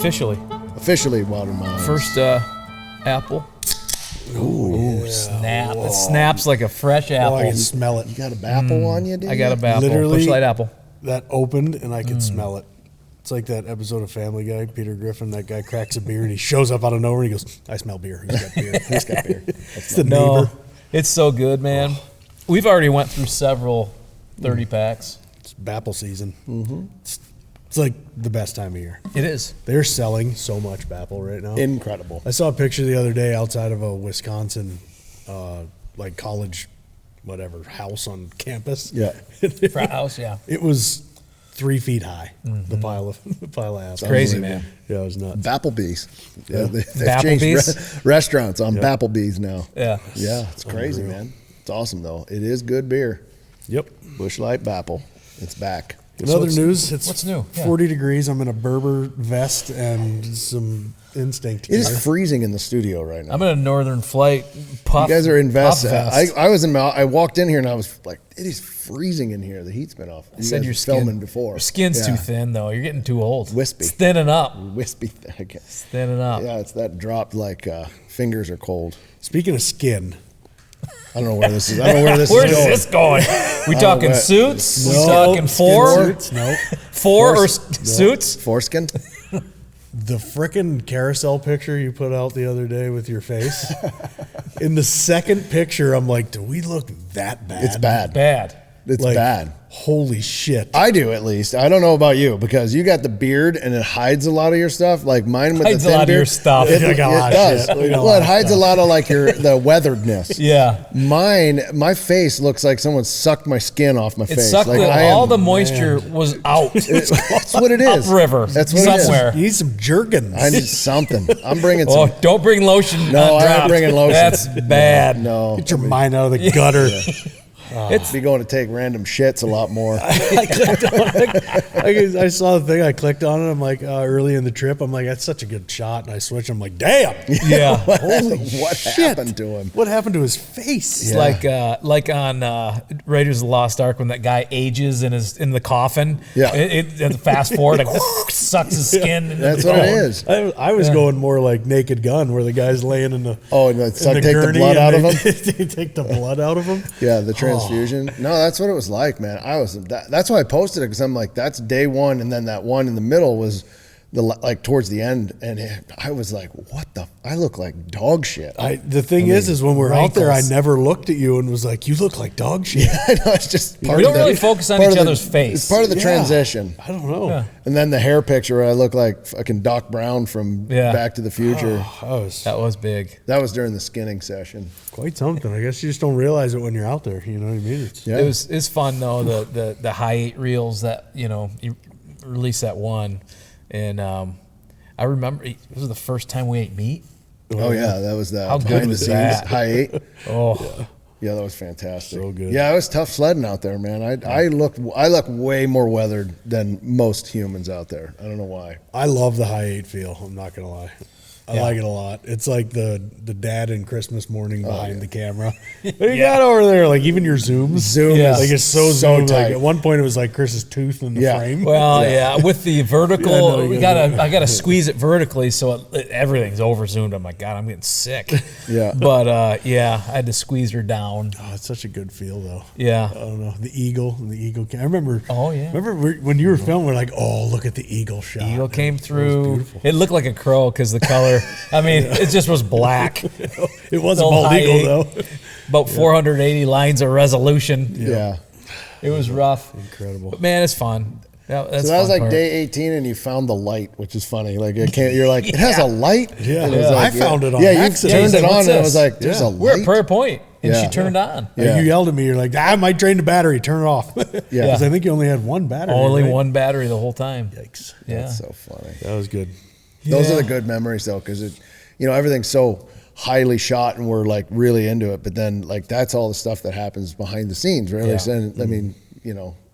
Officially watered my eyes. First apple. Ooh, Snap. It snaps like a fresh apple. Oh, I can smell it. You got a bapple on you, dude? I got a apple. Literally- Bush Light apple. That opened, and I could smell it. It's like that episode of Family Guy, Peter Griffin. That guy cracks a beer, and he shows up out of nowhere, and he goes, I smell beer. He's got beer. He's got beer. It's the neighbor. It's so good, man. We've already went through several 30 packs. It's Bapple season. Mm-hmm. It's like the best time of year. It is. They're selling so much Bapple right now. Incredible. I saw a picture the other day outside of a Wisconsin, like college, whatever, house on campus. Yeah. Frat house, yeah. It was 3 feet high. The pile of apples. It's crazy, man. Yeah, it was nuts. Bapplebee's. Yeah, they've Bapplebee's? changed restaurants on Bapplebee's now. Yeah. Yeah, it's crazy, man. It's awesome, though. It is good beer. Yep. Bush Light Bapple. It's back. In other news, it's what's new? Yeah. 40 degrees. I'm in a Berber vest and some Instinct It gear. is freezing in the studio right now. I'm in a Northern Flight puff. You guys are in vests. puff vest. I was in. I walked in here and I was like, "It is freezing in here. The heat's been off." You said guys your were skin, filming before. Your skin's Yeah. too thin, though. You're getting too old. Wispy. It's thinning up. Wispy. I guess. It's thinning up. Yeah, it's that dropped like fingers are cold. Speaking of skin, I don't know where this is. I don't know where this Where's is going. this going? We talking know, suits? We No. talking four? suits, no. Four or Horse- suits? Foreskin? The frickin' carousel picture you put out the other day with your face. In the second picture, I'm like, do we look that bad? It's bad. Bad. It's Like, bad. Holy shit. I do, at least. I don't know about you because you got the beard and it hides a lot of your stuff. Like mine with Hides the a thin lot of beard, your stuff. It, We got a lot it of does. shit. We got a Well, lot it of hides a stuff. lot of like the weatheredness. Yeah. Mine, my face looks like someone sucked my skin off my It face. sucked. Like All the moisture was out. That's what it is. Upriver. That's what somewhere. it You need some jergens. is. I need something. I'm bringing Oh, some. don't bring lotion. No, I'm not undropped. bringing lotion. That's bad. No, Get your mind out of the gutter. It's be going to take random shits a lot more. I clicked on it. I saw the thing. I clicked on it. I'm like, early in the trip, I'm like, that's such a good shot. And I switched. I'm like, damn. yeah. Holy What shit. happened to him? What happened to his face? It's like on Raiders of the Lost Ark when that guy ages in the coffin. Yeah. It fast forward like sucks his skin. into That's the what it bone. is. I was going more like Naked Gun, where the guy's laying in the Oh, no, so in take the gurney blood and out of they- him? they take the blood out of him. Yeah, the transfusion. No, that's what it was like, man. That's why I posted it because I'm like, that's day one, and then that one in the middle was like towards the end, and I was like, what the? I look like dog shit. The thing is when we're out there, I wrinkles. never looked at you and was like, you look like dog shit. I know it's just part We of don't the, really focus on part each of the- other's face. It's part of the Yeah. transition. I don't know. Yeah. And then the hair picture, where I look like fucking Doc Brown from Yeah. Back to the Future. That was big. That was during the skinning session. Quite something. I guess you just don't realize it when you're out there. You know what I mean? It's, Yeah. It's fun though, the high 8 reels that you released that one, and I remember this was the first time we ate meat. Oh yeah, that was the How good behind the was scenes that? high 8. Oh, Yeah, that was fantastic. So good. Yeah, it was tough sledding out there, man. I look way more weathered than most humans out there. I don't know why. I love the high 8 feel. I'm not gonna lie. I like it a lot. It's like the dad in Christmas Morning behind the camera. What do you got over there? Like even your zooms. Zoom Yeah. is Like it's so so zoomed. Like tight. at one point it was like Chris's tooth in the Yeah. frame. well, yeah. With the vertical, Yeah, no, you gotta I gotta squeeze it vertically so everything's over zoomed. I'm like, God, I'm getting sick. Yeah. But I had to squeeze her down. Oh, it's such a good feel though. Yeah. I don't know. The eagle and the eagle. I remember. Oh, yeah. Remember when you were filming? We're like, oh, look at the eagle shot. Eagle came It was through. beautiful. It looked like a crow because the color. I mean, it just was black. It was a No bald high eagle 8. though. About 480 lines of resolution. Yeah. It was rough. Incredible. But man, it's fun. That's So that was fun like part. day 18, and you found the light, which is funny. Like you're like, it has a light. Yeah. And it was Yeah. like, I found it on Yeah, you accident. turned He's it like, on, "What's and it this?" was like, there's Yeah. a We're at light. Prairie Point, and Yeah. she turned on. Yeah. You yelled at me. You're like, I might drain the battery. Turn it off. Yeah. Because I think you only had one battery. Only right? one battery the whole time. Yikes. Yeah. That's so funny. That was good. Those are Yeah. the good memories though, because everything's so highly shot, and we're like really into it. But then like that's all the stuff that happens behind the scenes, really. Yeah. So, I mean,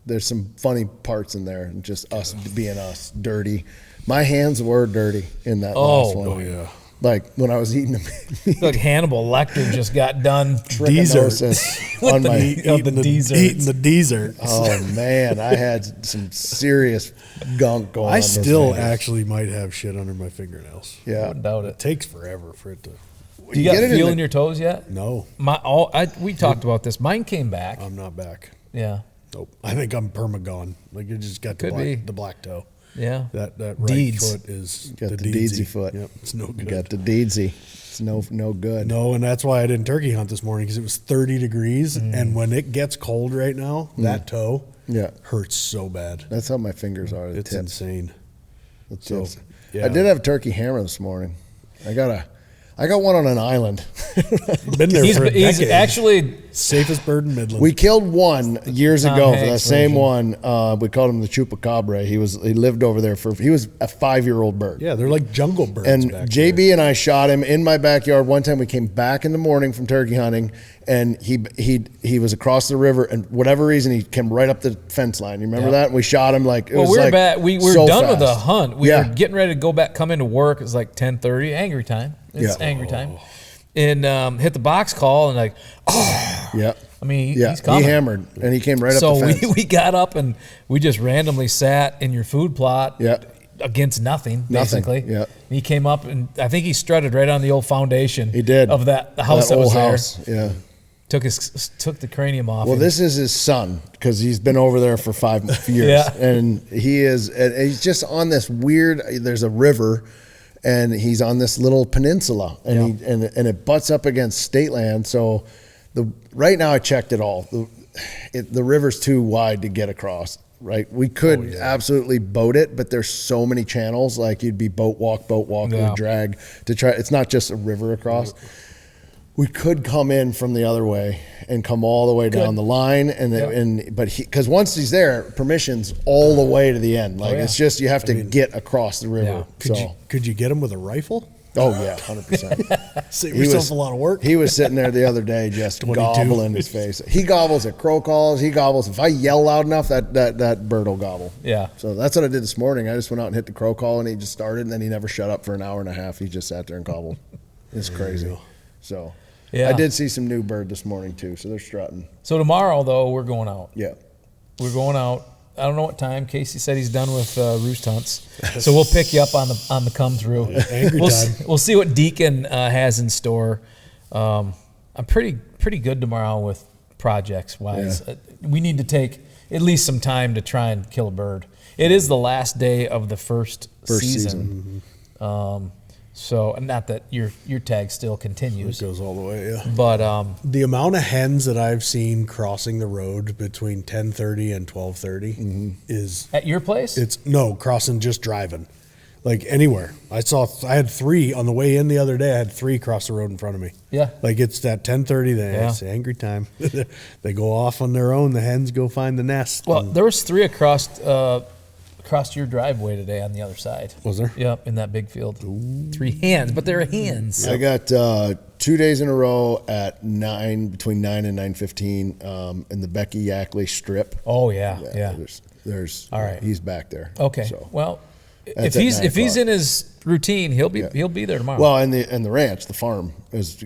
there's some funny parts in there, and just us being us, dirty. My hands were dirty in that last one. Oh yeah. like when I was eating the Like Hannibal Lecter just got done trichinosis with on the my meat of the desserts. Eating the desserts. Oh man, I had some serious gunk going on. I those still fingers. actually might have shit under my fingernails. Yeah. Wouldn't doubt It it. takes forever for it to. Do you got get it in feel in the- your toes yet? No, We talked about this. Mine came back. I'm not back. Yeah. Nope. I think I'm perma-gone. Like it just got Could be. the black toe. Yeah. That right Deeds. foot is Got the deedsy deedsy foot. Yep, it's no good. Got the deedsy. It's no good. No, and that's why I didn't turkey hunt this morning because it was 30 degrees, and when it gets cold right now, that toe Yeah. hurts so bad. That's how my fingers are. The It's tips. insane. The So, tips. yeah. I did have a turkey hammer this morning. I got one on an island. Been there He's, for a he's decade. actually Safest bird in Midland. We killed one years Tom ago for Hanks that same version. one. We called him the chupacabra. He lived over there he was a 5-year-old bird. yeah, they're like jungle birds. And back JB there. and I shot him in my backyard. One time we came back in the morning from turkey hunting, and he was across the river, and whatever reason he came right up the fence line. You remember Yeah. that? And we shot him like it well, was we were like back. We were so done with the fast. hunt. We Yeah. were getting ready to go back, come into work. It was like 10:30, angry time. It's Yeah. angry time, and hit the box call and like, oh, Yeah. I mean, Yeah. he's coming. He hammered, and he came right up So the fence. we got up and we just randomly sat in your food plot. Yeah. Against nothing, Nothing, basically. yeah. And he came up and I think he strutted right on the old foundation. He did. Of the house that old was there. house. Yeah. Took the cranium off. Well, him. this is his son because he's been over there for 5 years, Yeah. and he's just on this weird. There's a river, and he's on this little peninsula, and and it butts up against state land. So, right now I checked it all. The river's too wide to get across. Right, we could absolutely boat it, but there's so many channels. Like you'd be boat walk, Yeah. or drag to try. It's not just a river across. We could come in from the other way and come all the way down the line, but because once he's there, permission's all the way to the end. Like yeah. it's just you have to get across the river. Yeah. Could you get him with a rifle? Oh yeah, 100%. Save yourself a lot of work. He was sitting there the other day just 22. gobbling his face. He gobbles at crow calls. He gobbles. If I yell loud enough, that bird will gobble. Yeah. So that's what I did this morning. I just went out and hit the crow call, and he just started, and then he never shut up for an hour and a half. He just sat there and gobbled. It's crazy. So Yeah. I did see some new bird this morning too. So they're strutting. So tomorrow though, we're going out. Yeah. We're going out. I don't know what time. Casey said he's done with roost hunts, so we'll pick you up on the come through. Angry we'll, time. we'll see what Deacon has in store. I'm pretty good tomorrow with projects wise. Yeah. We need to take at least some time to try and kill a bird. It is the last day of the first season. So not that your tag still It continues, goes all the way, yeah. but The amount of hens that I've seen crossing the road between 10:30 and 12:30 is at your place, crossing just driving, like anywhere. I had 3 on the way in the other day. I had 3 cross the road in front of me. Yeah. like it's that 10:30. It's angry time. They go off on their own. The hens go find the nest. well, and- there was 3 across your driveway today on the other side. Was there? Yep, in that big field. 3 hands, but they're hands. I got 2 days in a row at between 9 and 9:15 in the Becky Yackley strip. Oh yeah. There's All right. He's back there. Okay. So. Well, That's if at 9 he's o'clock. in his routine, he'll be there tomorrow. Well, and the ranch, the farm is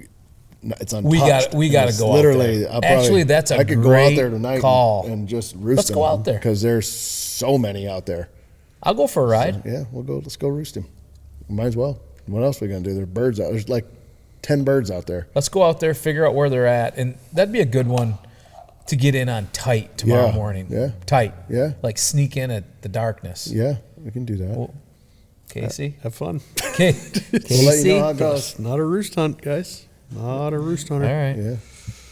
it's untouched. we got to It's go literally. out there. Actually, that's a I could great go out there tonight call. and just roost. Let's go out there. because there's so many out there. I'll go for a ride. Yeah, we'll go. Let's go roost him. Might as well. What else are we gonna do? There's birds out. There's like 10 birds out there. Let's go out there, figure out where they're at, and that'd be a good one to get in on tight tomorrow Yeah, morning. yeah. Tight. Yeah. Like sneak in at the darkness. Yeah, we can do that. Well, Casey. Have fun. Okay. We'll let you know how it Casey. goes. It's not a roost hunt, guys. Not a roost hunter. All right. Yeah.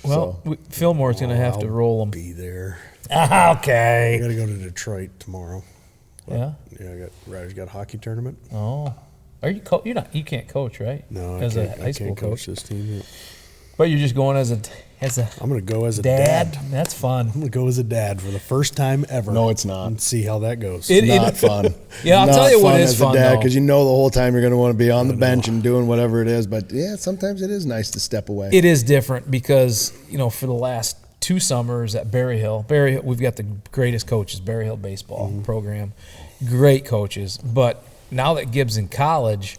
Well, Fillmore's going to have to roll them. Be there. Ah, I okay. got to go to Detroit tomorrow. Yeah. Yeah, Ryder's got a hockey tournament. Oh. Are you you're not? You can't coach, right? No, as I a can't, high school coach coach. this team yet. But you're just going as a I'm going to go as a dad. dad. That's fun. I'm going to go as a dad for the first time ever. No, it's not. And see how that goes. Not fun. Yeah, I'll Not tell you what fun is as fun, a dad though. because you know the whole time you're going to want to be on the bench and doing whatever it is. But yeah, sometimes it is nice to step away. It is different because for the last 2 summers at Berry Hill, we've got the greatest coaches, Berry Hill baseball program, great coaches. But now that Gibbs in college,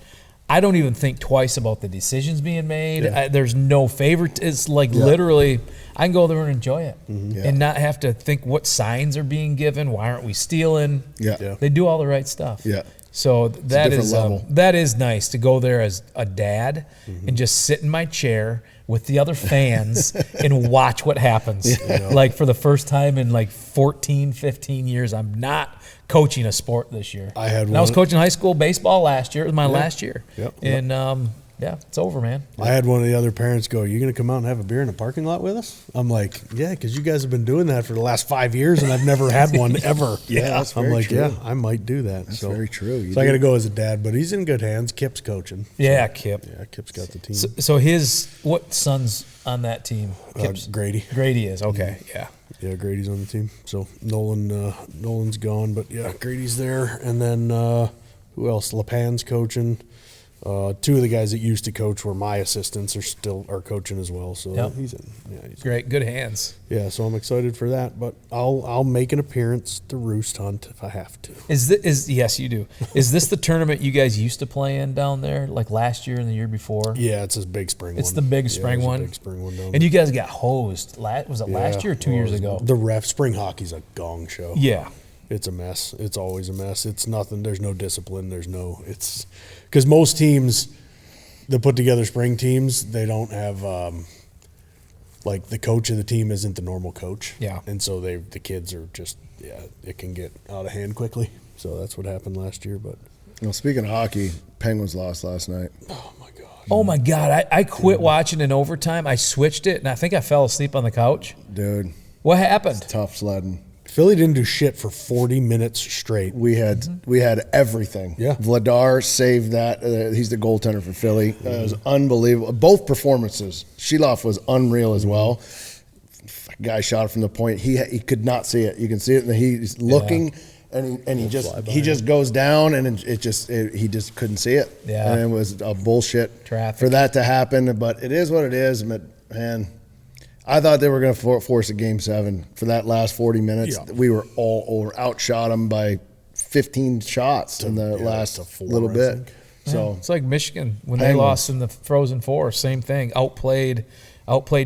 I don't even think twice about the decisions being made. There's no favorite. It's like literally, I can go there and enjoy it and not have to think what signs are being given. Why aren't we stealing? They do all the right stuff. So that is nice to go there as a dad and just sit in my chair with the other fans and watch what happens. Like for the first time in like 14, 15 years, I'm not coaching a sport this year. I was coaching high school baseball last year. It was my last year. And it's over, man. I had one of the other parents go, "You going to come out and have a beer in the parking lot with us?" I'm like, "Yeah, because you guys have been doing that for the last 5 years, and I've never had one ever." That's I'm very like, true. "Yeah, I might do that." That's very true. So I got to go as a dad, but he's in good hands. Kip's coaching. Kip. Yeah, Kip's got the team. So what son's on that team? Kip's Grady. Grady is okay. Yeah, Grady's on the team. So Nolan's gone, but yeah, Grady's there, and then who else? LePan's coaching. Two of the guys that used to coach were my assistants are coaching as well. So he's in. Yeah, he's great, good hands. Yeah, so I'm excited for that. But I'll make an appearance to Roost Hunt if I have to. Yes, you do. Is this the tournament you guys used to play in down there, like last year and the year before? Yeah, it's a big spring one. It's the big spring one. Big spring one down and you guys got hosed. Was it last year or 2 years ago? The spring hockey's a gong show. Yeah. It's a mess. It's always a mess. It's nothing. There's no discipline. It's because most teams that put together spring teams, they don't have like the coach of the team isn't the normal coach. Yeah. And so the kids are just, it can get out of hand quickly. So that's what happened last year. But speaking of hockey, Penguins lost last night. Oh my God. I quit watching in overtime. I switched it and I think I fell asleep on the couch. Dude. What happened? It's tough sledding. Philly didn't do shit for 40 minutes straight. We had everything. Yeah. Vladar saved that. He's the goaltender for Philly. It was unbelievable. Both performances. Sheloff was unreal as well. Guy shot it from the point. He could not see it. You can see it. And he's looking, and he just goes down, and he just couldn't see it. Yeah. And it was a bullshit traffic for that to happen. But it is what it is. But man, I thought they were going to force a Game 7 for that last 40 minutes. Yeah. We were all over, outshot them by 15 shots in the last little bit. So it's like Michigan when they lost in the Frozen Four. Same thing. Outplayed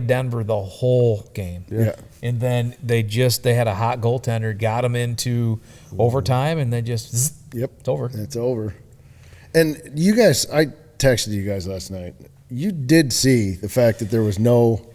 Denver the whole game. Yeah. And then they had a hot goaltender, got them into overtime, and they just it's over. It's over. And you guys, I texted you guys last night. You did see the fact that there was no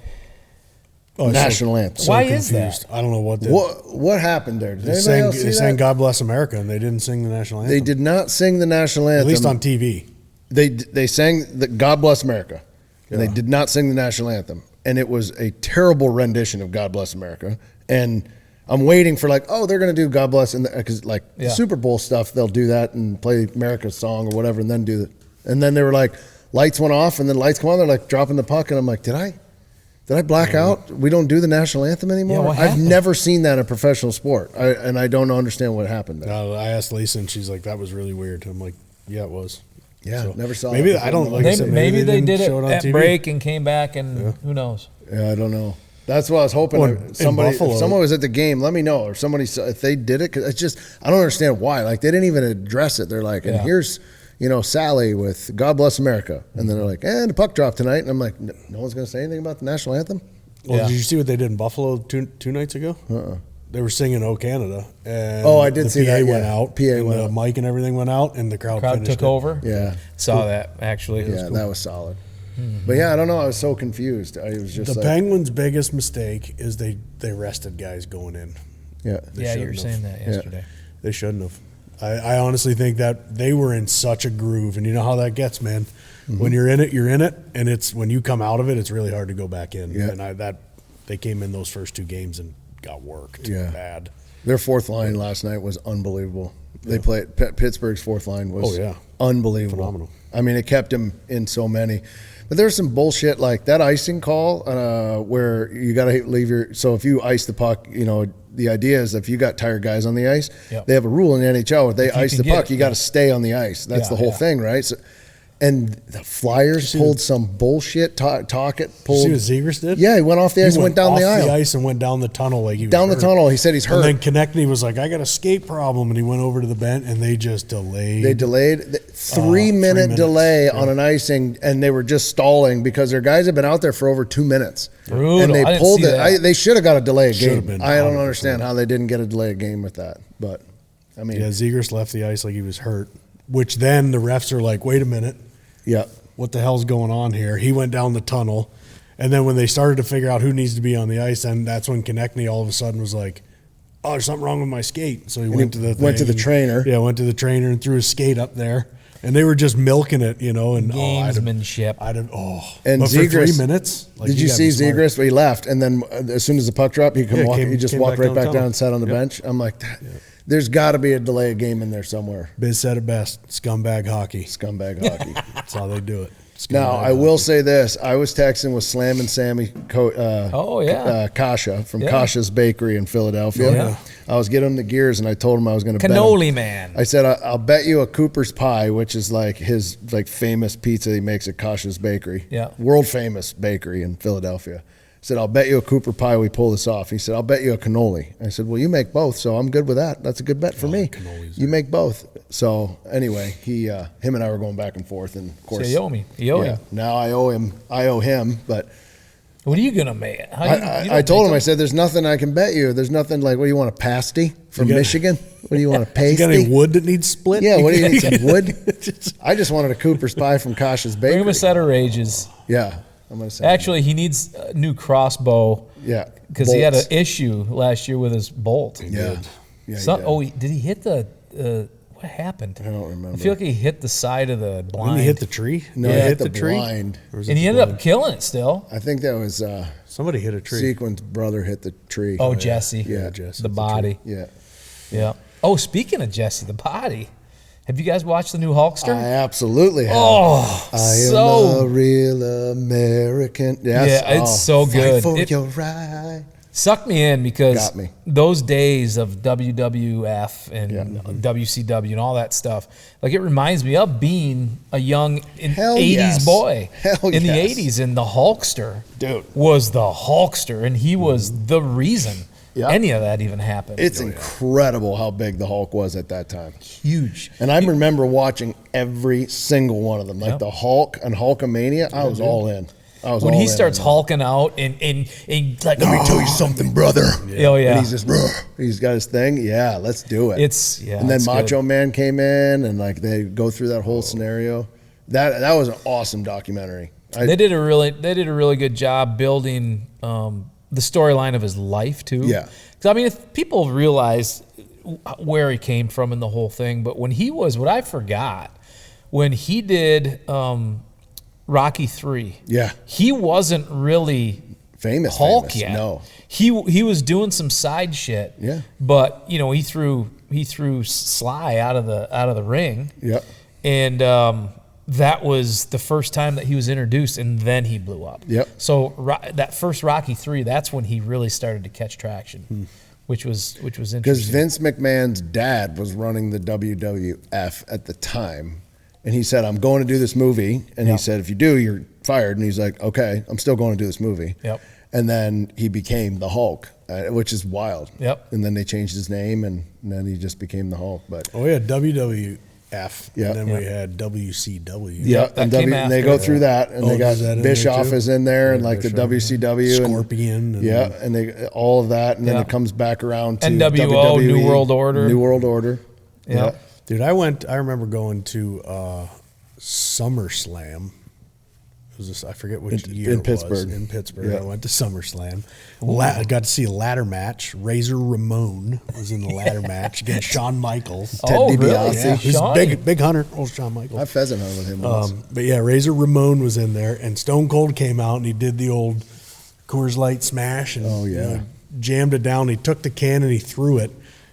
national anthem. Why is that? I don't know what happened there. Did they sang "God Bless America" and they didn't sing the national anthem. They did not sing the national anthem. At least on TV. They sang the "God Bless America," and they did not sing the national anthem. And it was a terrible rendition of "God Bless America." And I'm waiting for they're going to do "God Bless," because the Super Bowl stuff, they'll do that and play America's song or whatever, and then do it. And then they were like, lights went off, and then lights come on. They're like dropping the puck, and I'm like, Did I black out? We don't do the national anthem anymore? Yeah, I've never seen that in professional sport, and I don't understand what happened there. I asked Lisa, and she's like, that was really weird. I'm like, yeah, it was. Yeah, so, never saw maybe it. I don't like maybe, I said, maybe they did it at TV. break and came back, and who knows? Yeah, I don't know. That's what I was hoping. If someone was at the game, let me know. Or somebody, if they did it, because it's just, I don't understand why. They didn't even address it. They're like, and here's, Sally with "God Bless America," and then they're like, and the puck dropped tonight, and I'm like, no one's going to say anything about the national anthem. Well, did you see what they did in Buffalo two nights ago? They were singing "O Canada," and I did see that. PA went out. PA went out. The mic and everything went out, and the crowd took over. Yeah, saw that actually. That was solid. But yeah, I don't know. I was so confused. I was just the Penguins' biggest mistake is they rested guys going in. Yeah, you were saying that yesterday. Yeah. They shouldn't have. I honestly think that they were in such a groove, and you know how that gets, man. When you're in it, and it's when you come out of it, it's really hard to go back in. Yeah. And they came in those first two games and got worked bad. Their fourth line last night was unbelievable. They played Pittsburgh's fourth line was unbelievable, phenomenal. I mean, it kept him in so many. But there's some bullshit like that icing call where you got to leave so if you ice the puck, the idea is if you got tired guys on the ice, they have a rule in the NHL where they ice the puck, you got to stay on the ice. That's the whole thing, right? So And the Flyers pulled some bullshit. Talkett pulled. You see what Zegras did? Yeah, he went off the ice and went down the aisle. the ice and went down the tunnel like he was down hurt. the tunnel. He said he's hurt. And then Konechny was like, I got a skate problem. And he went over to the bench, and they just delayed. They delayed. 3-minute delay on an icing, and they were just stalling because their guys have been out there for over 2 minutes. Brutal. And they I didn't pulled see it. that. They should have got a delay of Should've game. been I don't 100%. understand how they didn't get a delay of game with that. But, I mean. Yeah, Zegras left the ice like he was hurt, which then the refs are like, wait a minute. Yeah. What the hell's going on here? He went down the tunnel. And then when they started to figure out who needs to be on the ice, then that's when Konechny all of a sudden was like, oh, there's something wrong with my skate. So he went to the trainer. Yeah, went to the trainer and threw his skate up there. And they were just milking it, and Gamesmanship. And but Zegras, for 3 minutes? Did you see Zegras? Well, he left, and then as soon as the puck dropped, he just walked right back down and sat on the bench. I'm like, there's got to be a delay of game in there somewhere. Biz said it best, scumbag hockey. Scumbag hockey. That's how they do it. Now, I will say this. I was texting with Slam and Sammy Kasha from Kasha's Bakery in Philadelphia. Oh, yeah. I was getting him the gears, and I told him I was going to bet him. Cannoli man. I said, I'll bet you a Cooper's Pie, which is like his famous pizza he makes at Kasha's Bakery. Yeah. World famous bakery in Philadelphia. I said, I'll bet you a Cooper Pie we pull this off. He said, I'll bet you a cannoli. I said, well, you make both, so I'm good with that. That's a good bet for me. You make both. So anyway, him and I were going back and forth, and of course, So you owe me. You owe him. Now I owe him, but What are you gonna make? I told him, I said, there's nothing I can bet you. There's nothing like, what do you want, a pasty from Michigan? What do you want, a pasty? You got any wood that needs split? Yeah, what do you need, some wood? I just wanted a Cooper's Pie from Kasha's Bakery. Bring him a set of rages. Yeah, I'm going to say. Actually, he needs a new crossbow. Yeah, because he had an issue last year with his bolt. Yeah. Did he hit the? What happened? I don't remember. I feel like he hit the side of the blind. Didn't he hit the tree? No, Yeah, he hit the tree? blind. And he ended up killing it still. I think that was Somebody hit a tree. Sequin's brother hit the tree. Oh, Jesse. Yeah, Jesse. The body. Yeah. Yeah. Oh, speaking of Jesse, the body. Have you guys watched the new Hulkster? I absolutely have. Oh, I so am a real American. Yes. Yeah, it's so good. Fight for It- your right. sucked me in because Got me. those days of WWF and WCW and all that stuff, like it reminds me of being a young Hell 80s yes. boy Hell in yes. the 80s, and the Hulkster Dude. was the Hulkster, and he was the reason Yeah. any of that even happened. It's incredible how big the Hulk was at that time. huge. And I remember watching every single one of them. Like the Hulk and Hulkamania, I was all in. When he starts hulking out and like, Let me tell you something, brother. Oh yeah, And he's just, he's got his thing. Yeah, let's do it. And then it's Macho good. Man came in, and like they go through that whole scenario. That was an awesome documentary. They did a really good job building the storyline of his life too. Yeah. Because I mean, if people realize where he came from in the whole thing, but when he was, what I forgot, when he did Rocky 3, he wasn't really famous Hulk yet. No, he was doing some side shit. Yeah. But you know, he threw Sly out of the ring. Yep. And that was the first time that he was introduced, and then he blew up. Yep. So that first Rocky 3, that's when he really started to catch traction, which was interesting. Because Vince McMahon's dad was running the WWF at the time, and he said, "I'm going to do this movie," and he said, "If you do, you're fired." And he's like, "Okay, I'm still going to do this movie." Yep. And then he became the Hulk, which is wild. Yep. And then they changed his name, and then he just became the Hulk. But Oh, yeah, WWF, Yeah. and then we had WCW. yeah, that and, came and they after go that. through that, and Oh, they got is that in there Bischoff too? is in there, and Yeah, like the Bischoff. WCW, Scorpion. And and they all of that, and then Yeah. it comes back around to NWO, WWE, New World Order. New World Order. Yeah. Dude, I remember going to SummerSlam. It was I forget which year in it was. Pittsburgh. In Pittsburgh. Yeah. I went to SummerSlam. I got to see a ladder match. Razor Ramon was in the ladder match against Shawn Michaels. Ted Oh, really? DiBiase. Yeah. He's Shawnee. big hunter. Old Shawn Michaels. I pheasant hunted with him once. But yeah, Razor Ramon was in there, and Stone Cold came out and he did the old Coors Light smash and jammed it down. He took the can and he threw it,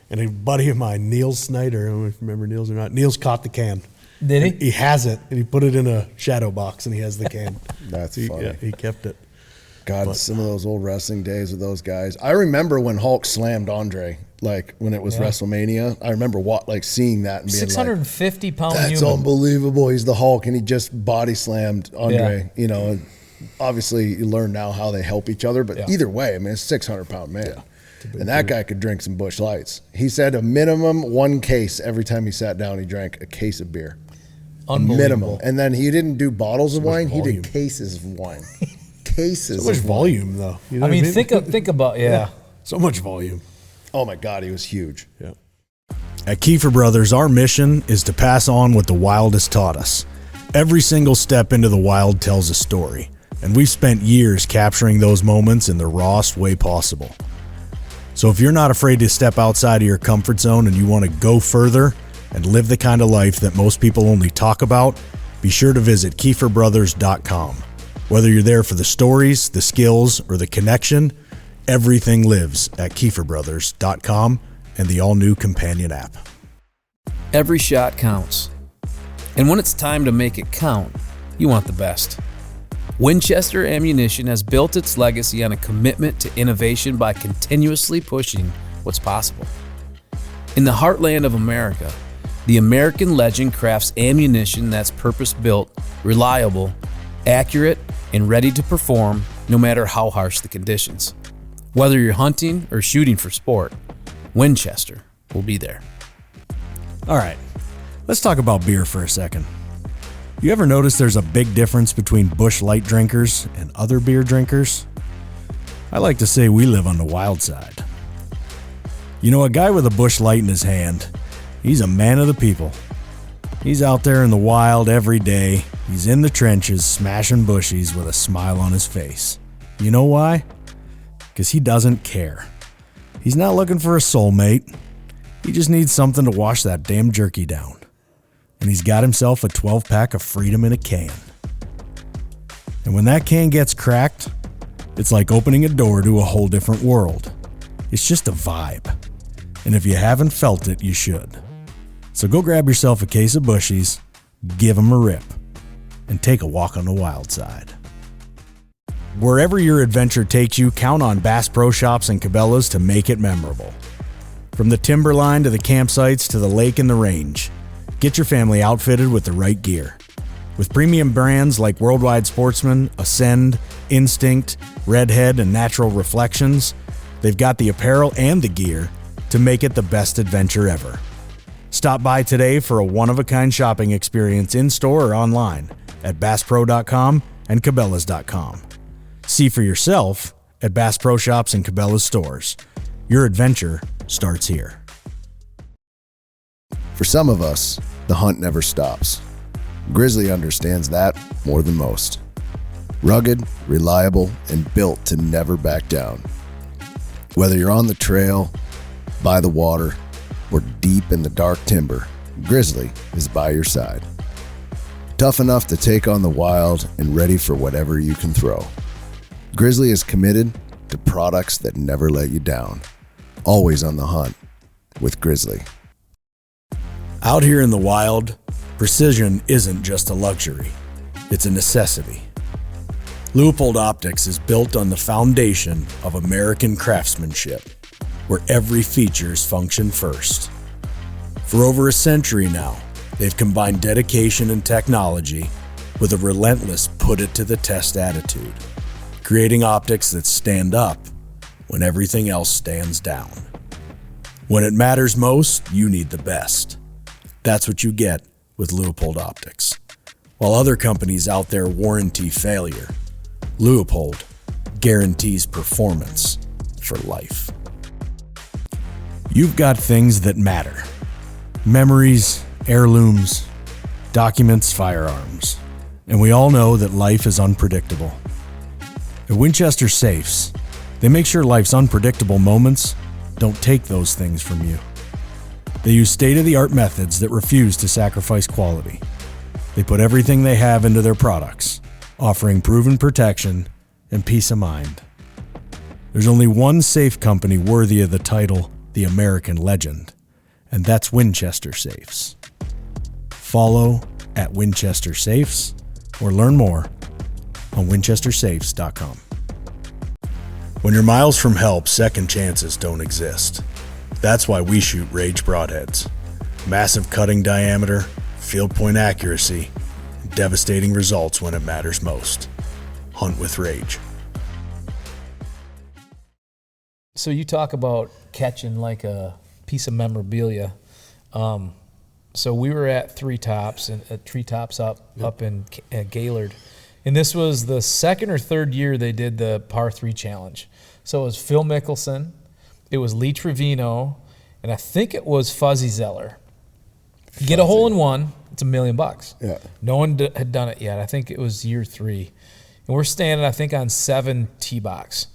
and a buddy of mine, Neil Snyder, I don't know if you remember Neil's or not. Neil's caught the can. Did he? And he has it, and he put it in a shadow box, and he has the can. That's funny. Yeah, he kept it. God, some of those old wrestling days with those guys. I remember when Hulk slammed Andre, like when it was WrestleMania. I remember seeing that and being 650-pound that's human. unbelievable. He's the Hulk, and he just body slammed Andre. You know, obviously you learn now how they help each other, but either way, I mean, it's a 600-pound man. Yeah. And that guy could drink some Busch Lights. He said a minimum 1 case every time he sat down. He drank a case of beer. Minimum. And then he didn't do bottles of wine. He did cases of wine. Cases. So much volume, though. You know I mean, think about so much volume. Oh my God, he was huge. Yeah. At Keefer Brothers, our mission is to pass on what the wild has taught us. Every single step into the wild tells a story, and we've spent years capturing those moments in the rawest way possible. So if you're not afraid to step outside of your comfort zone and you want to go further and live the kind of life that most people only talk about, be sure to visit KeeferBrothers.com. Whether you're there for the stories, the skills, or the connection, everything lives at KeeferBrothers.com and the all-new companion app. Every shot counts. And when it's time to make it count, you want the best. Winchester Ammunition has built its legacy on a commitment to innovation by continuously pushing what's possible. In the heartland of America, the American legend crafts ammunition that's purpose-built, reliable, accurate, and ready to perform no matter how harsh the conditions. Whether you're hunting or shooting for sport, Winchester will be there. All right, let's talk about beer for a second. You ever notice there's a big difference between Busch Light drinkers and other beer drinkers? I like to say we live on the wild side. You know, a guy with a Busch Light in his hand, he's a man of the people. He's out there in the wild every day. He's in the trenches smashing bushies with a smile on his face. You know why? Because he doesn't care. He's not looking for a soulmate. He just needs something to wash that damn jerky down. And he's got himself a 12-pack of Freedom in a can. And when that can gets cracked, it's like opening a door to a whole different world. It's just a vibe. And if you haven't felt it, you should. So go grab yourself a case of bushies, give them a rip, and take a walk on the wild side. Wherever your adventure takes you, count on Bass Pro Shops and Cabela's to make it memorable. From the timberline to the campsites to the lake and the range, get your family outfitted with the right gear. With premium brands like Worldwide Sportsman, Ascend, Instinct, Redhead, and Natural Reflections, they've got the apparel and the gear to make it the best adventure ever. Stop by today for a one-of-a-kind shopping experience in-store or online at BassPro.com and Cabela's.com. See for yourself at Bass Pro Shops and Cabela's stores. Your adventure starts here. For some of us, the hunt never stops. Grizzly understands that more than most. Rugged, reliable, and built to never back down. Whether you're on the trail, by the water, or deep in the dark timber, Grizzly is by your side. Tough enough to take on the wild and ready for whatever you can throw. Grizzly is committed to products that never let you down. Always on the hunt with Grizzly. Out here in the wild, precision isn't just a luxury, it's a necessity. Leupold Optics is built on the foundation of American craftsmanship, where every features function first. For over a century now, they've combined dedication and technology with a relentless put-it-to-the-test attitude, creating optics that stand up when everything else stands down. When it matters most, you need the best. That's what you get with Leupold Optics. While other companies out there warranty failure, Leupold guarantees performance for life. You've got things that matter. Memories, heirlooms, documents, firearms. And we all know that life is unpredictable. At Winchester Safes, they make sure life's unpredictable moments don't take those things from you. They use state-of-the-art methods that refuse to sacrifice quality. They put everything they have into their products, offering proven protection and peace of mind. There's only one safe company worthy of the title, the American Legend, and that's Winchester Safes. Follow at Winchester Safes or learn more on winchestersafes.com. When you're miles from help, second chances don't exist. That's why we shoot Rage broadheads. Massive cutting diameter, field point accuracy, and devastating results when it matters most. Hunt with Rage. So you talk about catching like a piece of memorabilia. So we were at Three Tops up in Gaylord, and this was the second or third year they did the par 3 challenge. So it was Phil Mickelson, it was Lee Trevino, and I think it was Fuzzy Zeller. You get a hole in one, it's $1 million. Yeah. No one had done it yet. I think it was year 3, and we're standing, I think, on 7 tee box,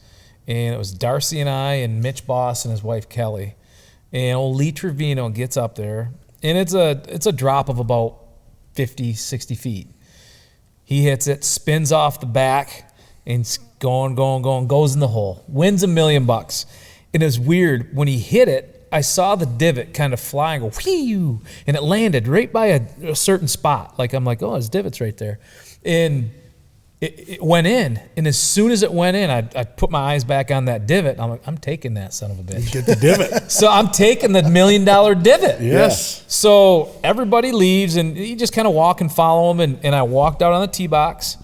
and it was Darcy and I and Mitch Boss and his wife Kelly, and old Lee Trevino gets up there. And it's a drop of about 50, 60 feet. He hits it, spins off the back, and it's going, goes in the hole. Wins $1 million. And it's weird. When he hit it, I saw the divot kind of fly and go, whew, and it landed right by a certain spot. Like, I'm like, oh, his divot's right there. And it went in, and as soon as it went in, I put my eyes back on that divot. I'm like, I'm taking that son of a bitch. Get the divot. So I'm taking the $1 million divot. Yes. So everybody leaves, and you just kind of walk and follow them. And I walked out on the tee box,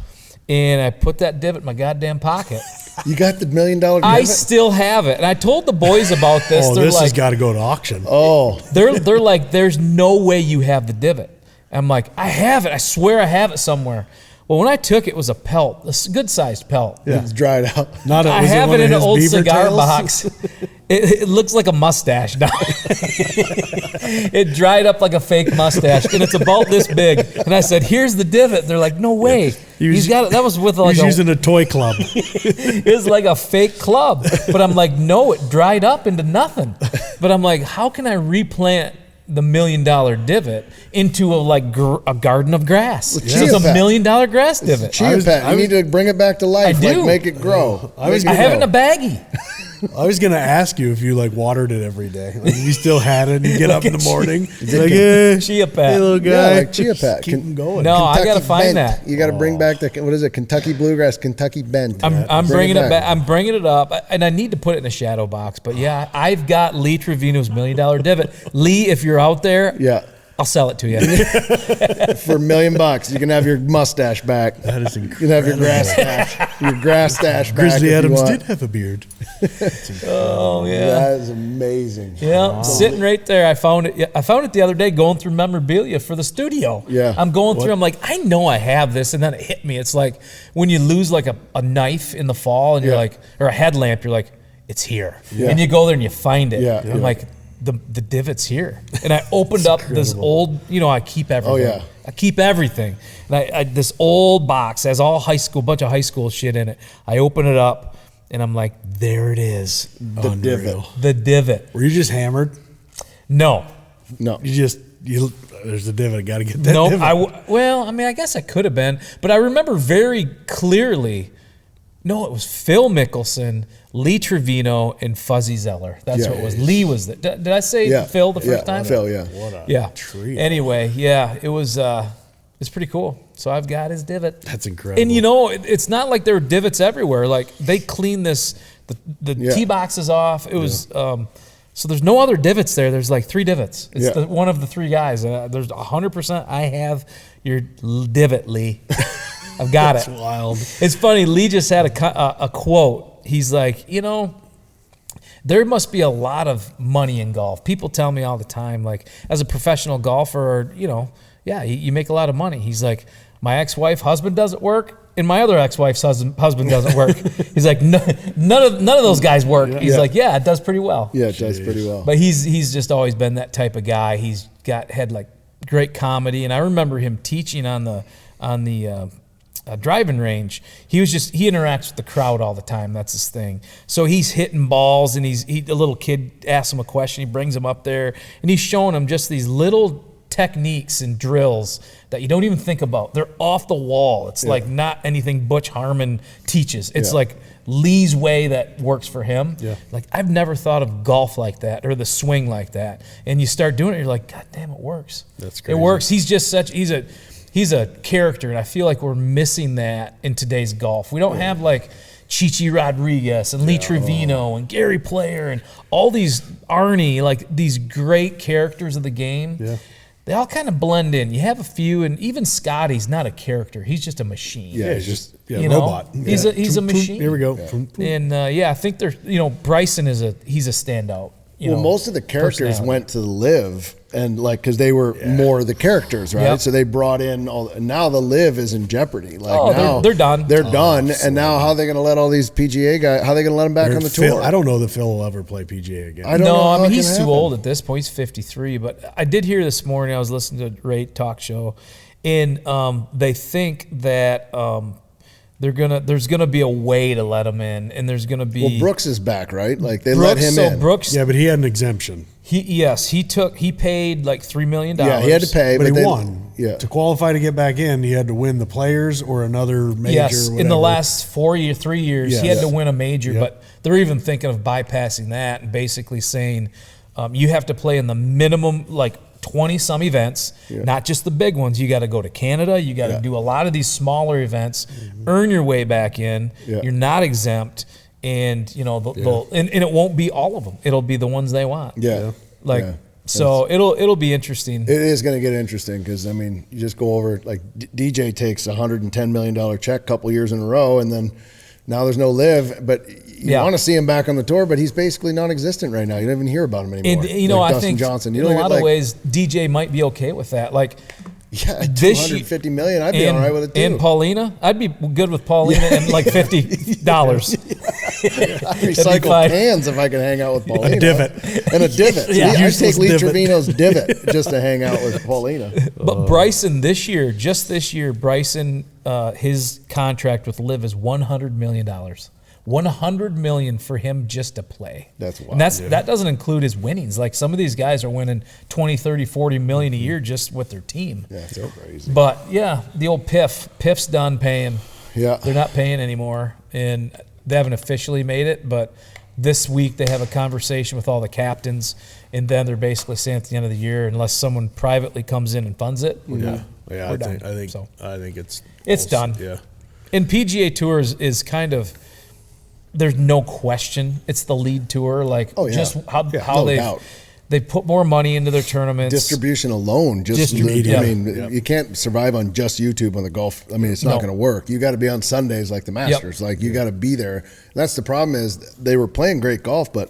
and I put that divot in my goddamn pocket. You got the $1 million divot? I still have it, and I told the boys about this. Oh, They're this like, has got to go to auction. Oh. they're like, there's no way you have the divot. I'm like, I have it. I swear I have it somewhere. Well, when I took it, it was a pelt, a good-sized pelt. Yeah. It's dried out. I have it in an old cigar box. It looks like a mustache now. It dried up like a fake mustache, and it's about this big. And I said, "Here's the divot." They're like, "No way." He's got it. That was with like He's using a toy club. It was like a fake club, but I'm like, no, it dried up into nothing. But I'm like, how can I replant the $1 million divot into a garden of grass? So it's $1 million grass divot. Chia pet. You need to bring it back to life. I do. Like, make it grow. I have it in a baggie. I was going to ask you if you like watered it every day. Like, if you still had it and you get up in the morning. Chia pet. Hey, little guy. Yeah, like chia pet. Keep them going. No, I got to find bent. that. You got to bring back the, what is it, Kentucky Bluegrass, Kentucky Bent. I'm bringing it back. I'm bringing it up, and I need to put it in a shadow box. But yeah, I've got Lee Trevino's $1 million divot. Lee, if you're out there, yeah, I'll sell it to you. For $1 million, you can have your mustache back. That is incredible. You can have your grass stash. Your grass stash back. Grizzly if you Adams want. did have a beard. Oh yeah, That is amazing. yeah, sitting right there. I found it. I found it the other day going through memorabilia for the studio. Yeah. I'm going through. I'm like, I know I have this, and then it hit me. It's like when you lose like a knife in the fall, and you're like, or a headlamp. You're like, it's here, and you go there and you find it. Yeah. I'm like, the divot's here, and I opened up this old. I keep everything. Oh, yeah. I keep everything, and I this old box has all bunch of high school shit in it. I open it up, and I'm like, there it is, The divot. the divot. Were you just hammered? No, No. There's the divot. Got to get that no. divot. I guess I could have been, but I remember very clearly. No, it was Phil Mickelson, Lee Trevino, and Fuzzy Zeller. That's what it was. Lee was the. Did I say Phil the first time? Phil, yeah. What a trio. Anyway, yeah, it was. It's pretty cool. So I've got his divot. That's incredible. And it's not like there were divots everywhere. Like they cleaned the tee boxes off. It was. So there's no other divots there. There's like 3 divots. It's one of the 3 guys. There's 100%. I have your divot, Lee. I've got it. That's wild. It's funny. Lee just had a quote. He's like, there must be a lot of money in golf. People tell me all the time, like, as a professional golfer, you make a lot of money. He's like, my ex-wife husband doesn't work, and my other ex-wife's husband doesn't work. He's like, none of those guys work. He's like, yeah, it does pretty well. Yeah, it does pretty well. But he's just always been that type of guy. He's had like great comedy, and I remember him teaching on the driving range. He interacts with the crowd all the time. That's his thing. So he's hitting balls, and a little kid asks him a question. He brings him up there, and he's showing him just these little techniques and drills that you don't even think about. They're off the wall. It's like not anything Butch Harmon teaches. It's like Lee's way that works for him. Yeah. Like, I've never thought of golf like that or the swing like that. And you start doing it, you're like, God damn, it works. That's crazy. It works. He's just he's a character, and I feel like we're missing that in today's golf. We don't have, like, Chichi Rodriguez and Lee Trevino and Gary Player and all these Arnie, like these great characters of the game. Yeah. They all kind of blend in. You have a few, and even Scotty's not a character. He's just a machine. Yeah, he's just robot. He's a machine. Here we go. Yeah. And I think Bryson he's a standout. Most of the characters went to Live, and because they were more the characters, right? Yep. So they brought in now the Live is in jeopardy. Now they're done. They're done, and now how are they going to let all these PGA guys? How are they going to let them back on the tour? I don't know that Phil will ever play PGA again. I don't know. I mean, he's too old at this point. He's 53. But I did hear this morning. I was listening to Ray talk show, and they think that. There's gonna be a way to let him in, and there's gonna be. Well, Brooks is back, right? They let him in. Brooks, but he had an exemption. He paid like $3 million. Yeah, he had to pay, but he won. Yeah, to qualify to get back in, he had to win the Players or another major. Yes, in the last 3 years, he had to win a major. Yep. But they're even thinking of bypassing that and basically saying you have to play in the minimum 20-some events, not just the big ones. You got to go to Canada. You got to do a lot of these smaller events, earn your way back in. Yeah. You're not exempt, and and it won't be all of them. It'll be the ones they want. Yeah, So it'll be interesting. It is going to get interesting because you just go over DJ takes $110 million check a couple years in a row, and then now there's no Live, but you want to see him back on the tour, but he's basically non-existent right now. You don't even hear about him anymore. And, I think Johnson. In a lot of ways, DJ might be okay with that. $250 million, I'd be all right with it too. And Paulina, I'd be good with Paulina and $50. I recycle cans if I can hang out with Paulina. A divot. And a divot. I'd take Lee Trevino's divot just to hang out with Paulina. But Bryson this year, Bryson, his contract with Liv is $100 million. $100 million for him just to play. That's wild. And that doesn't include his winnings. Some of these guys are winning 20, 30, 40 million a year just with their team. Yeah, it's so crazy. But the old Piff's done paying. Yeah. They're not paying anymore, and they haven't officially made it, but this week they have a conversation with all the captains, and then they're basically saying at the end of the year, unless someone privately comes in and funds it, we're done. I think it's done. Yeah. And PGA Tour is kind of. There's no question. It's the lead tour. Just how they put more money into their tournaments. Distribution alone. You can't survive on just YouTube on the golf. It's not going to work. You got to be on Sundays like the Masters. You got to be there. And that's the problem is they were playing great golf, but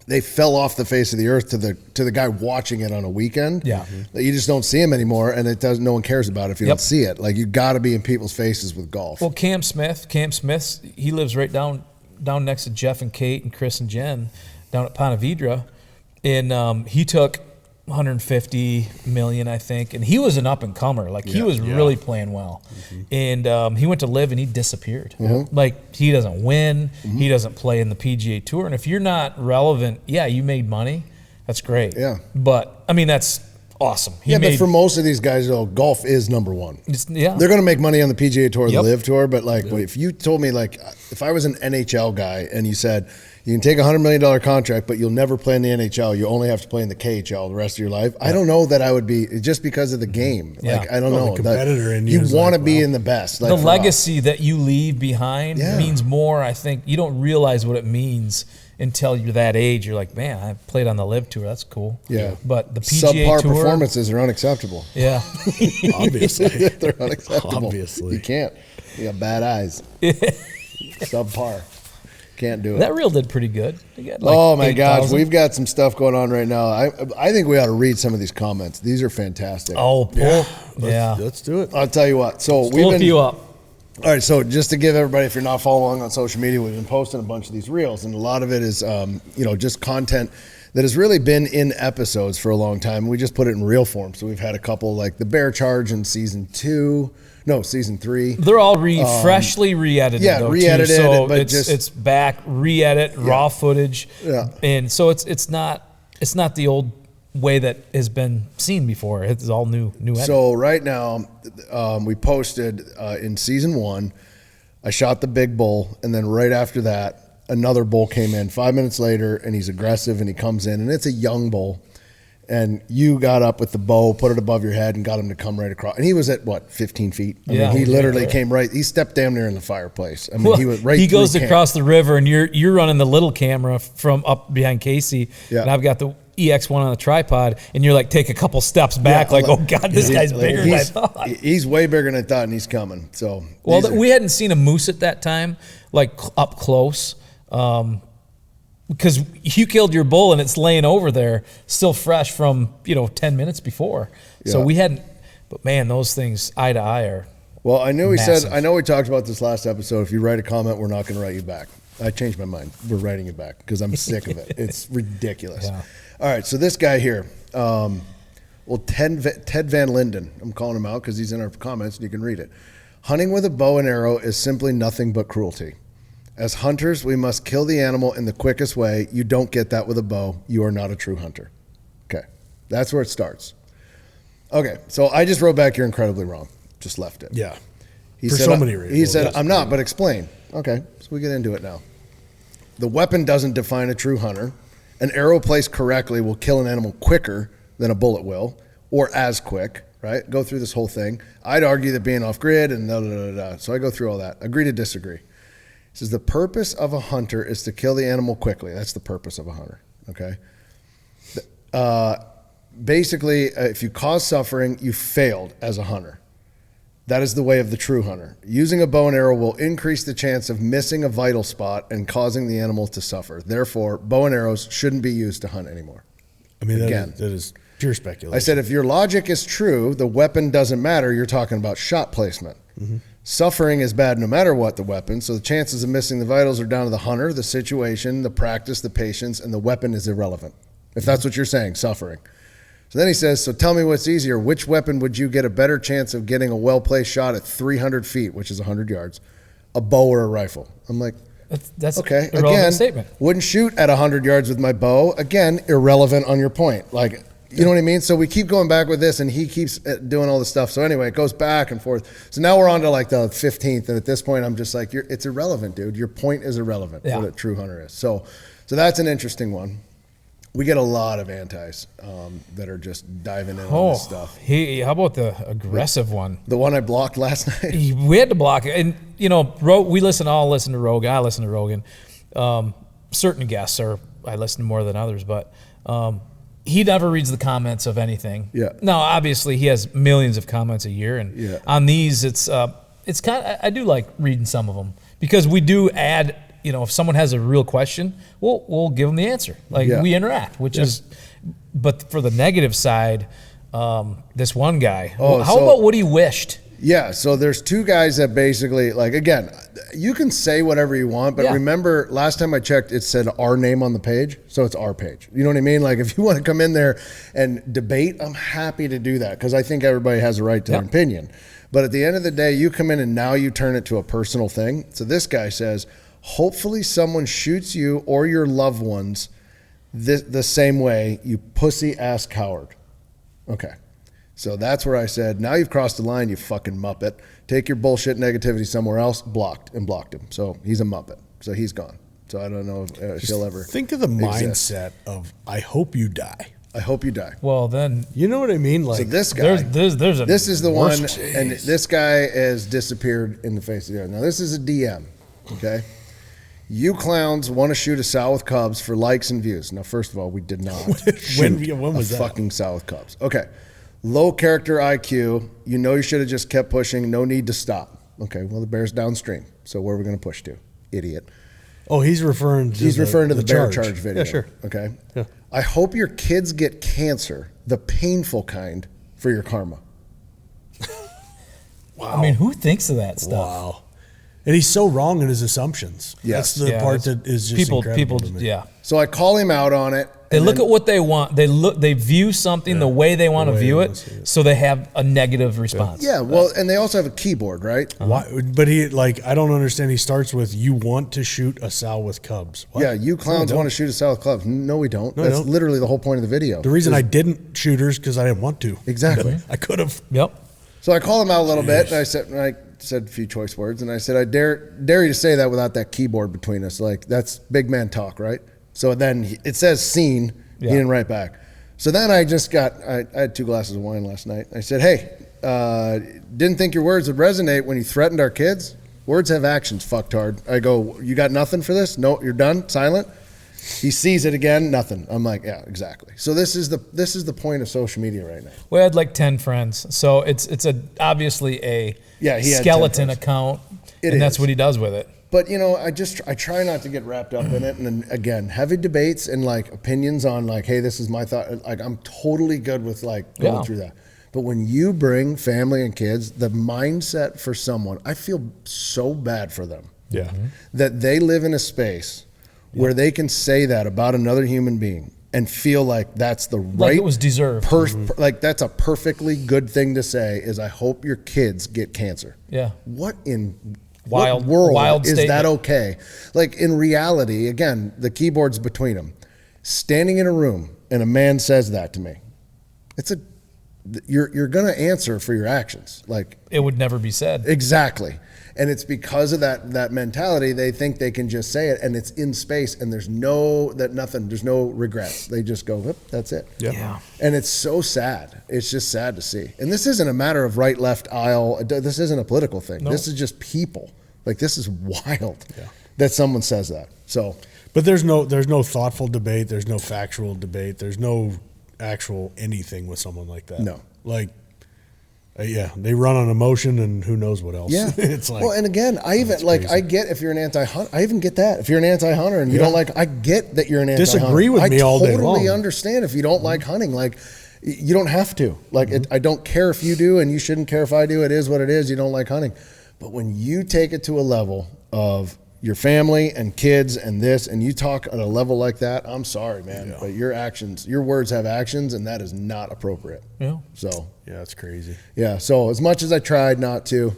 they fell off the face of the earth to the guy watching it on a weekend. Yeah. You just don't see him anymore, and no one cares about it if you don't see it. You got to be in people's faces with golf. Well, Cam Smith, he lives right down next to Jeff and Kate and Chris and Jen down at Ponte Vedra, and he took $150 million, I think, and he was an up and comer. He was really playing well, and he went to Live and he disappeared. He doesn't win, he doesn't play in the PGA Tour, and if you're not relevant, you made money, that's great. Yeah, but that's awesome. But for most of these guys, though, golf is number one. They're going to make money on the PGA Tour, the Live Tour. But if you told me, if I was an NHL guy and you said you can take a $100 million contract, but you'll never play in the NHL, you only have to play in the KHL the rest of your life. I don't know that I would be just because of the game. I don't know. The competitor in you want to be in the best. The legacy that you leave behind means more. I think you don't realize what it means until you're that age. You're like, man, I played on the Live Tour. That's cool. Yeah. But the PGA Subpar Tour performances are unacceptable. Yeah. Obviously. They're unacceptable. Obviously. You can't. You got bad eyes. Subpar. Can't do it. That reel did pretty good. Oh my gosh, we've got some stuff going on right now. I think we ought to read some of these comments. These are fantastic. Oh, let's do it. I'll tell you what. So we've been you up. All right, so just to give everybody, if you're not following on social media, we've been posting a bunch of these reels, and a lot of it is, just content that has really been in episodes for a long time. We just put it in reel form. So we've had a couple like the Bear Charge in season 3. They're all freshly re-edited. Yeah, re-edited. So it's back, re-edit, raw footage. Yeah, and so it's not the old way that has been seen before. It's all new edit. So right now, we posted in season 1, I shot the big bull, and then right after that, another bull came in 5 minutes later, and he's aggressive, and he comes in, and it's a young bull. and you got up with the bow, put it above your head, and got him to come right across. And he was at, what, 15 feet? I mean, he literally came right. He stepped damn near in the fireplace. I mean, he was right. He goes across the river, and you're running the little camera from up behind Casey, and I've got the EX1 on the tripod, and you're like, take a couple steps back, oh God, this guy's bigger than I thought. He's way bigger than I thought, and he's coming. So, we hadn't seen a moose at that time, like up close. Because you killed your bull and it's laying over there, still fresh from 10 minutes before. Yeah. So we hadn't. But man, those things eye to eye are. Well, I knew massive. He said. I know we talked about this last episode. If you write a comment, we're not going to write you back. I changed my mind. We're writing it back because I'm sick of it. It's ridiculous. Yeah. All right, so this guy here, Ted Van Linden. I'm calling him out because he's in our comments and you can read it. Hunting with a bow and arrow is simply nothing but cruelty. As hunters, we must kill the animal in the quickest way. You don't get that with a bow. You are not a true hunter. Okay, that's where it starts. Okay, so I just wrote back, you're incredibly wrong. Just left it. Yeah. For so many reasons. He said, I'm not, but explain. Okay, so we get into it now. The weapon doesn't define a true hunter. An arrow placed correctly will kill an animal quicker than a bullet will, or as quick, right? Go through this whole thing. I'd argue that being off grid and da-da-da-da. So I go through all that. Agree to disagree. It says the purpose of a hunter is to kill the animal quickly. That's the purpose of a hunter, okay? Basically, if you cause suffering, you failed as a hunter. That is the way of the true hunter. Using a bow and arrow will increase the chance of missing a vital spot and causing the animal to suffer. Therefore, bow and arrows shouldn't be used to hunt anymore. I mean, that is pure speculation. I said if your logic is true, the weapon doesn't matter. You're talking about shot placement. Mm-hmm. Suffering is bad no matter what the weapon, so the chances of missing the vitals are down to the hunter, the situation, the practice, the patience, and the weapon is irrelevant. If that's what you're saying, suffering. So then he says, so tell me what's easier. Which weapon would you get a better chance of getting a well-placed shot at 300 feet, which is 100 yards, a bow or a rifle? I'm like, that's okay. Again, statement. Wouldn't shoot at 100 yards with my bow. Again, irrelevant on your point. Like, you know what I mean? So we keep going back with this, and he keeps doing all this stuff. So anyway, it goes back and forth. So now we're on to like the 15th, and at this point, I'm just like, it's irrelevant, dude. Your point is irrelevant. What a true hunter is. So that's an interesting one. We get a lot of antis that are just diving in on this stuff. How about the aggressive one? The one I blocked last night? We had to block it. And, we listen to Rogan. I listen to Rogan. Certain guests I listen to more than others, but he never reads the comments of anything. Yeah. Now, obviously, he has millions of comments a year. And on these, it's kind of, I do like reading some of them because we do add, if someone has a real question, we'll give them the answer. We interact, which is, but for the negative side, this one guy, how about what he wished? Yeah, so there's two guys that basically, again, you can say whatever you want, but remember, last time I checked, it said our name on the page, so it's our page. You know what I mean? If you want to come in there and debate, I'm happy to do that because I think everybody has a right to their opinion. But at the end of the day, you come in and now you turn it to a personal thing. So this guy says, hopefully someone shoots you or your loved ones the same way, you pussy-ass coward. Okay. So that's where I said, now you've crossed the line, you fucking Muppet. Take your bullshit negativity somewhere else. Blocked him. So he's a Muppet. So he's gone. So I don't know if he'll ever think of the mindset of, I hope you die. I hope you die. Well, then. You know what I mean? So this guy. This is the one, and this guy has disappeared in the face of the earth. Now, this is a DM, okay? You clowns want to shoot a sow with cubs for likes and views. Now, first of all, we did not when was that? Fucking sow with cubs. Okay. Low character IQ. You should have just kept pushing. No need to stop. Okay, well, the bear's downstream. So where are we going to push to? Idiot. Oh, he's referring to the bear charge video. Yeah, sure. Okay. Yeah. I hope your kids get cancer, the painful kind, for your karma. Wow. I mean, who thinks of that stuff? Wow. And he's so wrong in his assumptions. Yes. That's the part that is just incredible to me. Yeah. So I call him out on it. They look at what they want. They view something the way they want to view it, so they have a negative response. Yeah, well, and they also have a keyboard, right? Why? But I don't understand. He starts with, you want to shoot a sow with cubs. What? Yeah, you clowns want to shoot a sow with cubs. No, we don't. No, That's literally the whole point of the video. The reason I didn't shoot her is because I didn't want to. Exactly. I could have. Yep. So I call him out a little bit, and I said a few choice words, and I said, I dare you to say that without that keyboard between us. That's big man talk, right? So then it says scene. He didn't write back. So then I had 2 glasses of wine last night. I said, hey, didn't think your words would resonate when you threatened our kids. Words have actions, fucktard. I go, you got nothing for this? No, you're done? Silent? He sees it again, nothing. I'm like, yeah, exactly. So this is the point of social media right now. We had like 10 friends. So it's obviously a skeleton account, and that's what he does with it. But, I try not to get wrapped up in it. And then, again, heavy debates and, like, opinions on, like, hey, this is my thought. Like, I'm totally good with, like, going through that. But when you bring family and kids, the mindset for someone, I feel so bad for them. Yeah. Mm-hmm. That they live in a space where they can say that about another human being and feel like that's the right. Like it was deserved. Like, that's a perfectly good thing to say is, I hope your kids get cancer. Yeah. What in... Wild is statement. that okay? Like, in reality, again, the keyboard's between them. Standing in a room and a man says that to me, you're gonna answer for your actions. Like, it would never be said. Exactly. And it's because of that mentality, they think they can just say it, and it's in space, and there's no regrets. They just go, "Oop, that's it." Yeah. And it's so sad. It's just sad to see. And this isn't a matter of right, left aisle. This isn't a political thing. No. This is just people. Like, this is wild that someone says that. So, but there's no thoughtful debate. There's no factual debate. There's no actual anything with someone like that. No. Like, they run on emotion and who knows what else. yeah. It's like, well, and again, I even like, crazy. I get if you're an anti-hunter. I even get that. If you're an anti-hunter and you don't like, I get that you're an anti-hunter. Disagree with me all day long. I totally understand if you don't like hunting. Like, you don't have to. Like, I don't care if you do, and you shouldn't care if I do. It is what it is. You don't like hunting. But when you take it to a level of your family and kids and this, and you talk at a level like that, I'm sorry, man, but your words have actions, and that is not appropriate. Yeah. So yeah, it's crazy. yeah. So as much as I tried not to,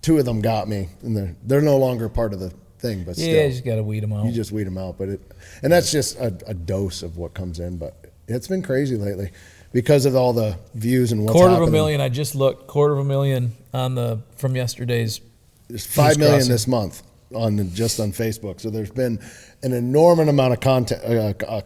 2 of them got me, and they're no longer part of the thing. But still, you just got to weed them out. You just weed them out. And that's just a dose of what comes in. But it's been crazy lately because of all the views and what's happening. 250,000. I just looked. 250,000 from yesterday's. There's 5 million this month just on Facebook. So there's been an enormous amount of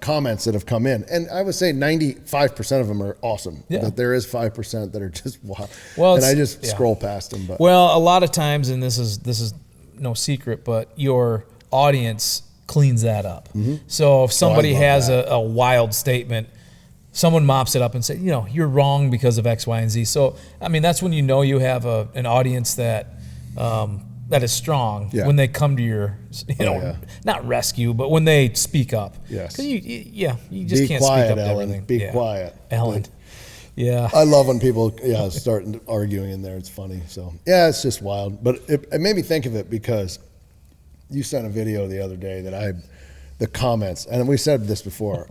comments that have come in, and I would say 95% of them are awesome. Yeah. But there is 5% that are just wild. Well, and I just scroll past them. But well, a lot of times, and this is no secret, but your audience cleans that up. Mm-hmm. So if somebody has a wild statement, someone mops it up and says, you're wrong because of X, Y, and Z. So, I mean, that's when you have an audience that is strong when they come to your, not rescue, but when they speak up. Yes. Because you just can't quiet, speak up to Ellen. everything. Be quiet. Ellen. Yeah. I love when people start arguing in there. It's funny. So, it's just wild. But it made me think of it because you sent a video the other day that the comments, and we said this before,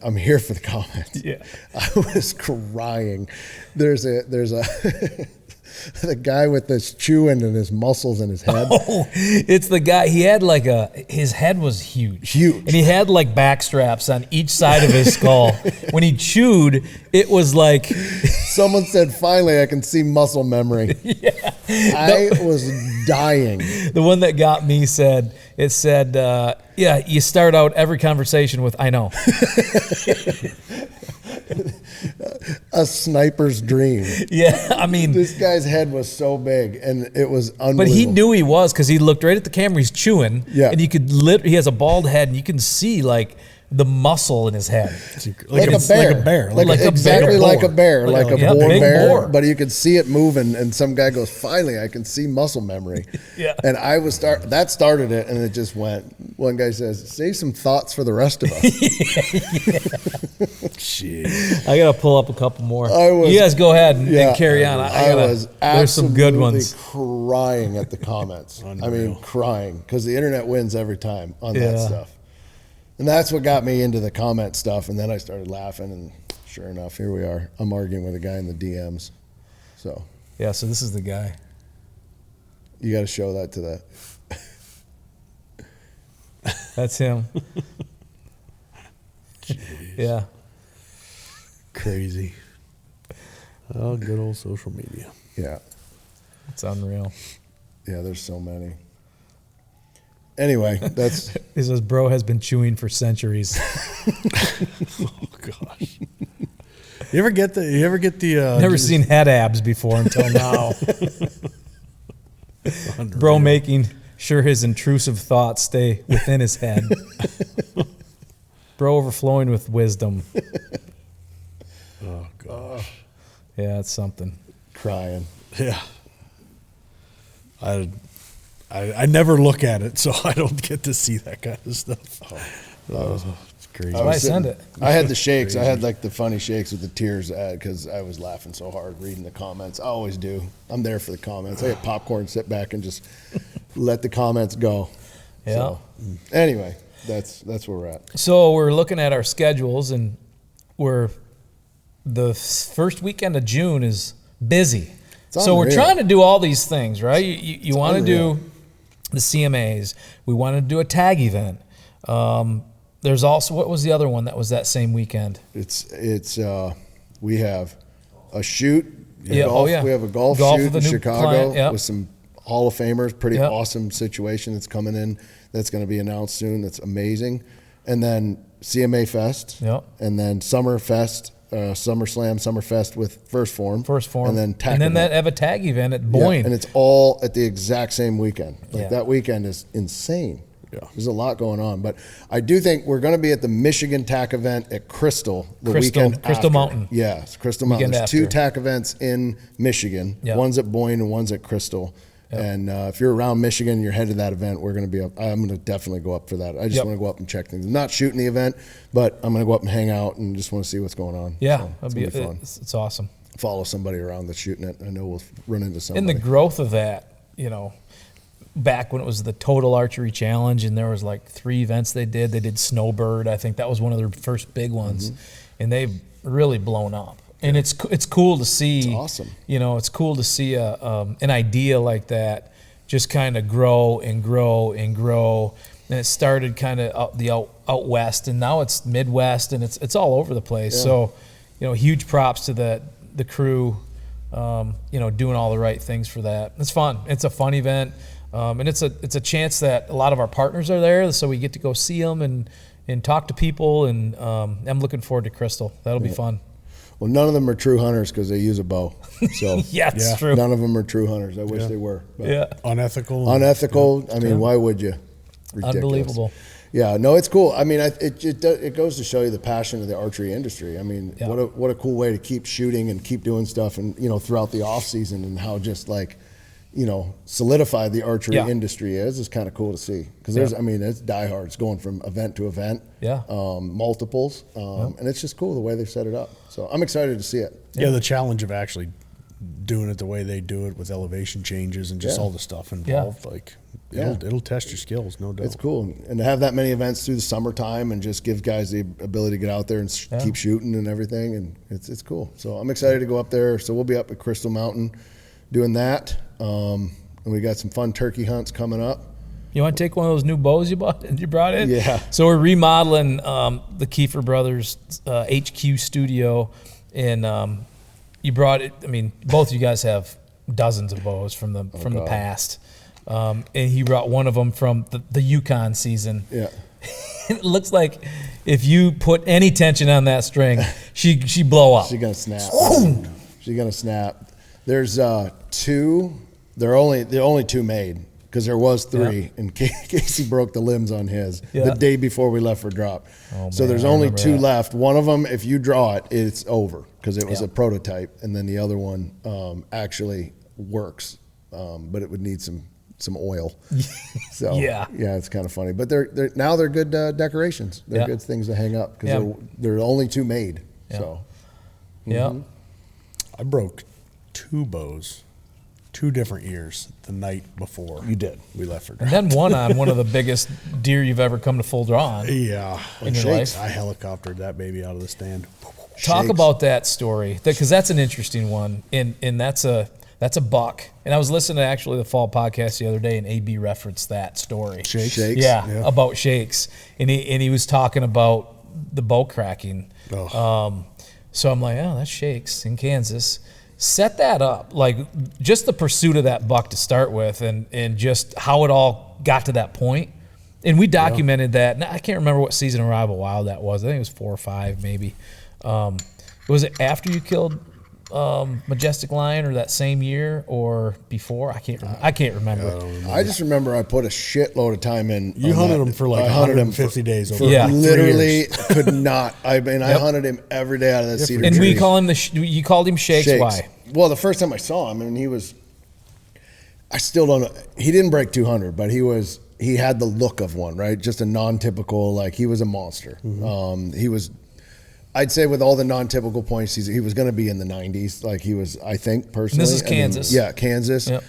I'm here for the comments. Yeah. I was crying. There's a the guy with this chewing and his muscles in his head. Oh, it's the guy. He had his head was huge. And he had like back straps on each side of his skull. When he chewed, it was like. Someone said, finally, I can see muscle memory. Yeah. I was dying. The one that got me said, you start out every conversation with, I know. A sniper's dream. Yeah, I mean. This guy's head was so big, and it was unbelievable. But he knew he was because he looked right at the camera. He's chewing. Yeah. And you could he has a bald head, and you can see like the muscle in his head. Like a bear. Exactly like a bear. Like a boar. But you could see it moving, and some guy goes, finally, I can see muscle memory. Yeah. And that started it, and it just went. One guy says, save some thoughts for the rest of us. Jeez. I got to pull up a couple more. You guys go ahead and carry on. I was there's some good ones. Crying at the comments. I mean, crying, because the internet wins every time on that stuff. And that's what got me into the comment stuff. And then I started laughing, and sure enough, here we are. I'm arguing with a guy in the DMs. So so this is the guy. You got to show that to that. That's him. Yeah. Crazy. Oh, good old social media. Yeah. It's unreal. Yeah, there's so many. Anyway, that's. He says, bro has been chewing for centuries. Oh gosh. You ever get the? Never seen head abs before until now. Bro making sure his intrusive thoughts stay within his head. Bro overflowing with wisdom. Oh gosh. Yeah, it's something. Crying. Yeah. I never look at it, so I don't get to see that kind of stuff. It's crazy. That's why I send it. I had the shakes. I had like the funny shakes with the tears because I was laughing so hard reading the comments. I always do. I'm there for the comments. I get popcorn, sit back, and just let the comments go. Yeah. So, anyway, that's where we're at. So we're looking at our schedules, and the first weekend of June is busy. So we're trying to do all these things, right? You want to do the CMAs. We want to do a tag event. There's also, what was the other one that was that same weekend? We have a shoot. Golf. We have a golf shoot in Chicago with some Hall of Famers. Pretty awesome situation that's coming in. That's going to be announced soon. That's amazing. And then CMA Fest. And then Summer Fest. SummerSlam, Summerfest with First Form, and then tag and then have a tag event at Boyne, and it's all at the exact same weekend. That weekend is insane. There's a lot going on, but I do think we're going to be at the Michigan TAC event at Crystal weekend Crystal after. Mountain. Yes, Crystal Mountain. There's 2 TAC events in Michigan. One's at Boyne and one's at Crystal. And if you're around Michigan and you're headed to that event, we're going to be up. I'm going to definitely go up for that. I just want to go up and check things. I'm not shooting the event, but I'm going to go up and hang out and just want to see what's going on. Yeah, so it'll be fun. It's awesome. Follow somebody around that's shooting it. I know we'll run into somebody. In the growth of that, back when it was the Total Archery Challenge, and there was like 3 events they did. They did Snowbird. I think that was one of their first big ones, and they've really blown up. And it's cool to see. It's awesome. It's cool to see an idea like that just kind of grow and grow and grow. And it started kind of out west, and now it's Midwest, and it's all over the place. So, huge props to the crew, doing all the right things for that. It's fun. It's a fun event, and it's a chance that a lot of our partners are there, so we get to go see them and talk to people. And I'm looking forward to Crystal. That'll be fun. Well, none of them are true hunters because they use a bow. So it's true. None of them are true hunters. I wish they were. But Unethical. I mean, why would you? Ridiculous. Unbelievable. Yeah, no, it's cool. I mean, it goes to show you the passion of the archery industry. I mean, what a cool way to keep shooting and keep doing stuff, and throughout the off season, and how just like solidified the archery industry is. It's kind of cool to see because it's diehards going from event to event, multiples, and it's just cool the way they've set it up. So I'm excited to see it. Yeah, the challenge of actually doing it the way they do it with elevation changes and just all the stuff involved, it'll test your skills, no doubt. It's cool, and to have that many events through the summertime and just give guys the ability to get out there and keep shooting and everything, and it's cool. So I'm excited to go up there. So we'll be up at Crystal Mountain doing that. And we got some fun turkey hunts coming up. You want to take one of those new bows you brought in? Yeah. So we're remodeling the Keefer Brothers HQ studio, and you brought it. I mean, both of you guys have dozens of bows from the past, and he brought one of them from the Yukon season. Yeah. It looks like if you put any tension on that string, she blow up. She's gonna snap. She's gonna snap. There's 2. They're only 2 made because there was 3, and Casey broke the limbs on his the day before we left for drop. So there's only 2 left. One of them, if you draw it, it's over because it was a prototype, and then the other one actually works, but it would need some oil. So it's kind of funny. But they're good decorations. They're good things to hang up because they're only 2 made. So I broke 2 bows, 2 different years the night before. You did. We left for and then one on one of the biggest deer you've ever come to full draw on. Yeah. In your life. I helicoptered that baby out of the stand. Talk about that story, because that's an interesting one, and that's a buck. And I was listening to actually the fall podcast the other day, and AB referenced that story. Shakes? Yeah, about shakes, and he was talking about the bow cracking. So I'm like, that's shakes in Kansas. Set that up, like just the pursuit of that buck to start with, and just how it all got to that point And we documented that. Now, I can't remember what season of Rival Wild that was. I think it was 4 or 5, maybe. Was it after you killed Majestic Lion, or that same year, or before? I can't remember. I just remember I put a shitload of time in. You hunted him for like 150 days. Over Yeah. like 3 literally years. could not. I mean, I hunted him every day out of that cedar And tree. we call him you called him Shakes. Why? Well, the first time I saw him, I mean, I still don't know. He didn't break 200, but he had the look of one, right? Just a non-typical, like, he was a monster. He was, I'd say with all the non-typical points, he was going to be in the 90s. Like, he was, I think, personally. And this is Kansas. Kansas. Yep.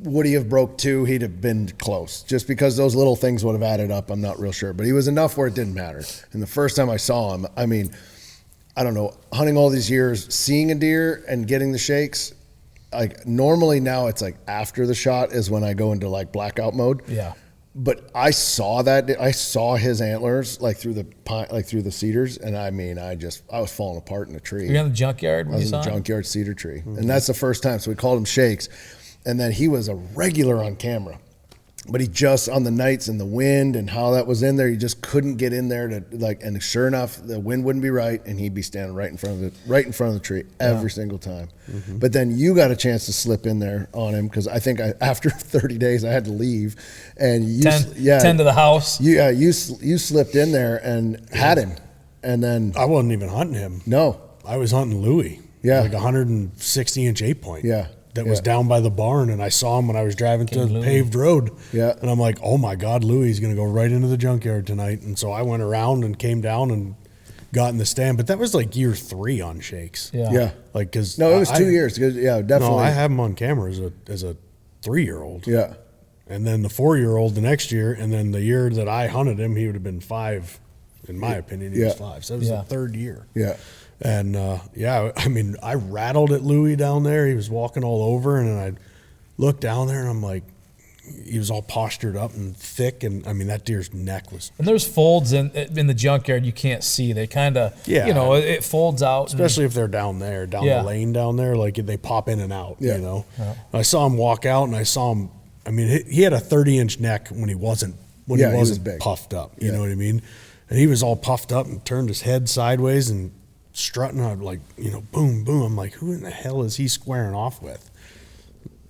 Would he have broke 2? He'd have been close. Just because those little things would have added up, I'm not real sure. But he was enough where it didn't matter. And the first time I saw him, I mean, I don't know, hunting all these years, seeing a deer and getting the shakes, like, normally now it's like after the shot is when I go into like blackout mode. Yeah. But I saw his antlers like through the cedars, and I mean, I was falling apart in the tree. Were you in the junkyard when I you was saw in the him? junkyard cedar tree, and that's the first time. So we called him Shakes, and then he was a regular on camera. But he just, on the nights and the wind and how that was in there, he just couldn't get in there to like. And sure enough, the wind wouldn't be right, and he'd be standing right in front of the tree every single time. But then you got a chance to slip in there on him, because I think after 30 days I had to leave, and you 10 to the house. you slipped in there and had him, and then I wasn't even hunting him. no, I was hunting Louis. Yeah. Like 160-inch 8-point. Yeah. That was down by the barn, and I saw him when I was driving to the paved road. Yeah. And I'm like, oh my God, Louis is going to go right into the junkyard tonight. And so I went around and came down and got in the stand. But that was like year 3 on Shakes. yeah. Like, cause No, it was 2 years. Yeah, definitely. No, I have him on camera as a 3-year-old. Yeah. And then the 4-year-old the next year, and then the year that I hunted him, he would have been 5. In my opinion, he was 5. So it was the 3rd year. Yeah. And I mean, I rattled at Louis down there. He was walking all over, and then I looked down there, and I'm like, he was all postured up and thick, and I mean, that deer's neck was. And there's folds in the junkyard you can't see. They kind of, it folds out. Especially if they're down there, the lane down there, like they pop in and out, Yeah. you know. Yeah. I saw him walk out, and I saw him. I mean, he had a 30-inch neck when he wasn't he was big. puffed up. You know what I mean? And he was all puffed up and turned his head sideways and strutting out like, boom, boom. I'm like, who in the hell is he squaring off with?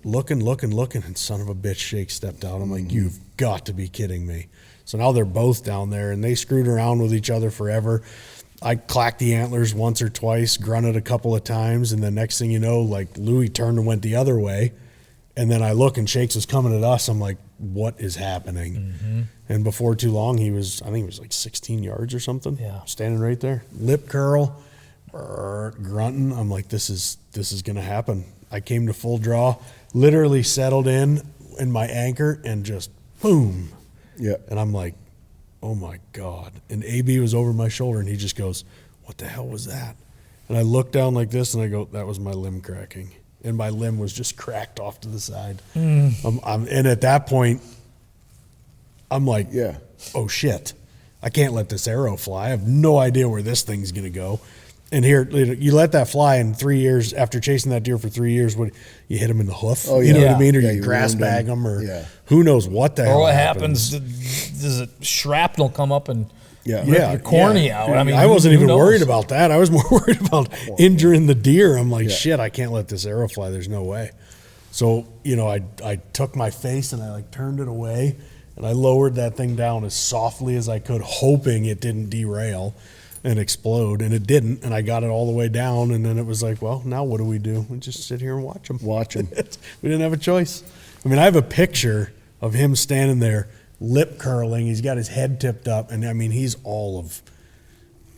Looking, and son of a bitch, Shake stepped out. I'm like, you've got to be kidding me. So now they're both down there, and they screwed around with each other forever. I clacked the antlers once or twice, grunted a couple of times, and the next thing you know, like, Louis turned and went the other way. And then I look, and Shakes was coming at us. I'm like, what is happening? Mm-hmm. And before too long, I think he was like 16 yards or something. Yeah. Standing right there. Lip curl, grunting. I'm like, this is going to happen. I came to full draw, literally settled in my anchor, and just boom. Yeah. And I'm like, oh my God. And AB was over my shoulder, and he just goes, what the hell was that? And I look down like this, and I go, that was my limb cracking. And my limb was just cracked off to the side. And at that point, I'm like, oh shit, I can't let this arrow fly. I have no idea where this thing's going to go. And here, you let that fly in 3 years, after chasing that deer for 3 years, you hit him in the hoof? Oh, yeah. You know what I mean? Or Yeah, you you grass wound him. bag him, or Yeah. who knows what the hell Or what happens. does a shrapnel come up and Yeah. rip your cornea out? I mean, I wasn't who even knows? worried about that. I was more worried about injuring the deer. I'm like, shit, I can't let this arrow fly. There's no way. So, I took my face and I turned it away, and I lowered that thing down as softly as I could, hoping it didn't derail and explode, and it didn't. And I got it all the way down, and then it was like, well, now what do? We just sit here and watch them. We didn't have a choice. I mean, I have a picture of him standing there, lip curling. He's got his head tipped up, and I mean, he's all of.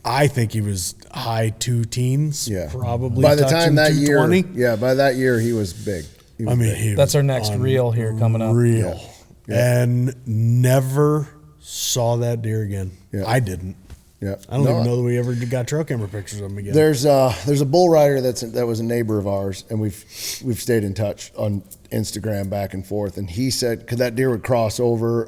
I think he was high 2 teens. Yeah. Probably. By the time that year, 220. by that year he was big. He was big. That's our next reel here coming up. Real. Yeah. And never saw that deer again. Yeah. I didn't. Yeah. I don't even know that we ever got trail camera pictures of him again. There's a bull rider that was a neighbor of ours, and we've stayed in touch on Instagram back and forth. And he said, because that deer would cross over,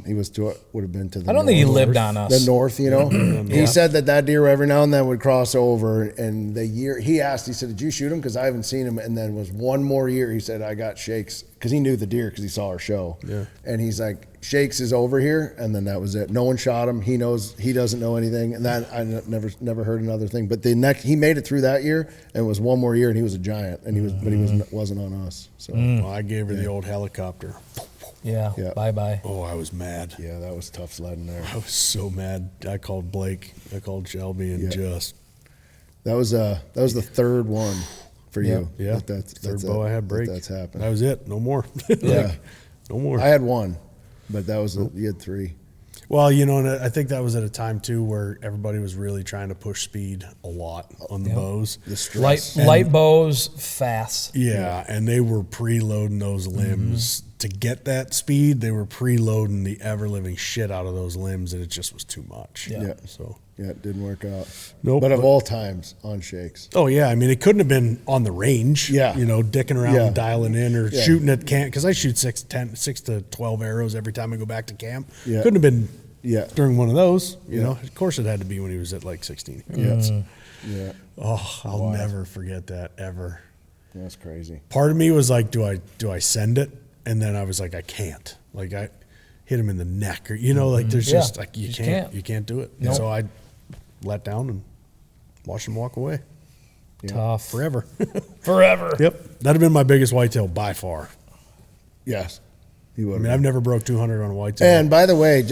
he would have been to the. I don't think he lived on us. The north, He said that deer every now and then would cross over. And the year he asked, he said, "Did you shoot him?" Because I haven't seen him. And then was one more year. He said, "I got Shakes," because he knew the deer because he saw our show. Yeah. And he's like, Shakes is over here, and then that was it. No one shot him. He doesn't know anything, and that I never heard another thing. But he made it through that year, and it was one more year, and he was a giant, and he wasn't on us. So well, I gave her the old helicopter. Yeah. Bye. Oh, I was mad. Yeah, that was tough sledding there. I was so mad. I called Blake. I called Shelby, and that was the third one for you. Yeah, that's third bow I had break. That's happened. That was it. No more. No more. I had one, but that was you had three. Well, and I think that was at a time too where everybody was really trying to push speed a lot on the bows. The stress. Light bows, fast. Yeah, and they were preloading those limbs to get that speed. They were preloading the ever living shit out of those limbs, and it just was too much. Yeah. So it didn't work out. Nope. But of all times, on Shakes. Oh yeah, I mean it couldn't have been on the range. Yeah. Dicking around and dialing in or shooting at camp, because I shoot 6 to 12 arrows every time I go back to camp. Yeah. Couldn't have been during one of those. You Yeah. know, of course it had to be when he was at like 16. Yeah. Oh, I'll never forget that ever. That's crazy. Part of me was like, do I send it? And then I was like, I can't. Like I hit him in the neck, or like there's just like you can't do it. Nope. And so I let down and watched him walk away. Tough. Forever. Forever. Yep. That'd have been my biggest whitetail by far. Yes. He would. I mean, I've never broke 200 on a whitetail. And by the way,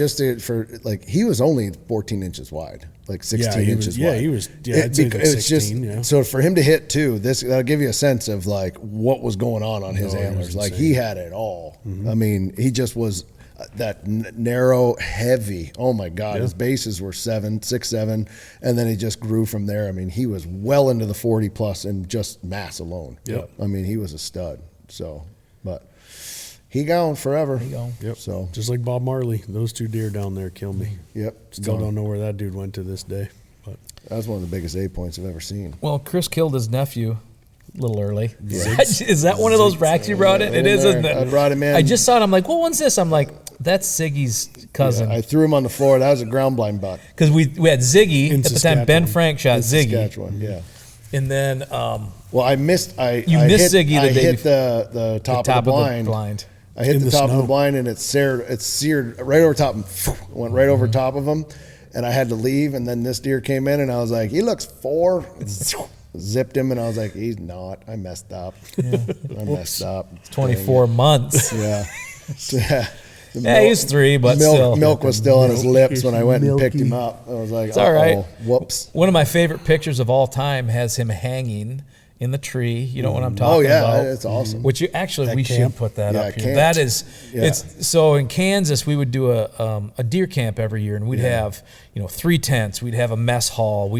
he was only 14 inches wide, like 16 inches wide. Yeah, he was. Yeah, I'd say like 16. So for him to hit too, that'll give you a sense of like what was going on his antlers. Like he had it all. I mean, he just was that narrow, heavy. Oh my God, his bases were 6, 7, and then he just grew from there. I mean, he was well into the 40 plus in just mass alone. Yep. I mean, he was a stud. So, but. He gone forever. He gone. Yep. So just like Bob Marley, those two deer down there kill me. Yep. Still don't know where that dude went to this day. But that was one of the biggest 8 points I've ever seen. Well, Chris killed his nephew a little early. Is that one of those racks you brought in? It is, isn't it? I brought him in. I just saw it. I'm like, well, what's this? I'm like, that's Ziggy's cousin. I threw him on the floor. That was a ground blind buck. Because we had Ziggy In at the time. Ben Frank shot Ziggy. Saskatchewan, yeah. And then well, I missed. I missed hit, Ziggy I the day hit before. the top of the blind. I hit the top of the blind, and it seared right over top, and went right over top of him, and I had to leave. And then this deer came in, and I was like, "He looks 4." Zipped him, and I was like, "He's not. I messed up. I messed up." 24 months. Yeah. He's 3, but still. Milk was still on his lips when I went and picked him up. I was like, it's all right. Whoops. One of my favorite pictures of all time has him hanging in the tree. You know what I'm talking about? Oh, yeah, it's awesome. Which we should put that up here. Camp. That is, it's so in Kansas we would do a deer camp every year, and we'd have 3 tents. We'd have a mess hall.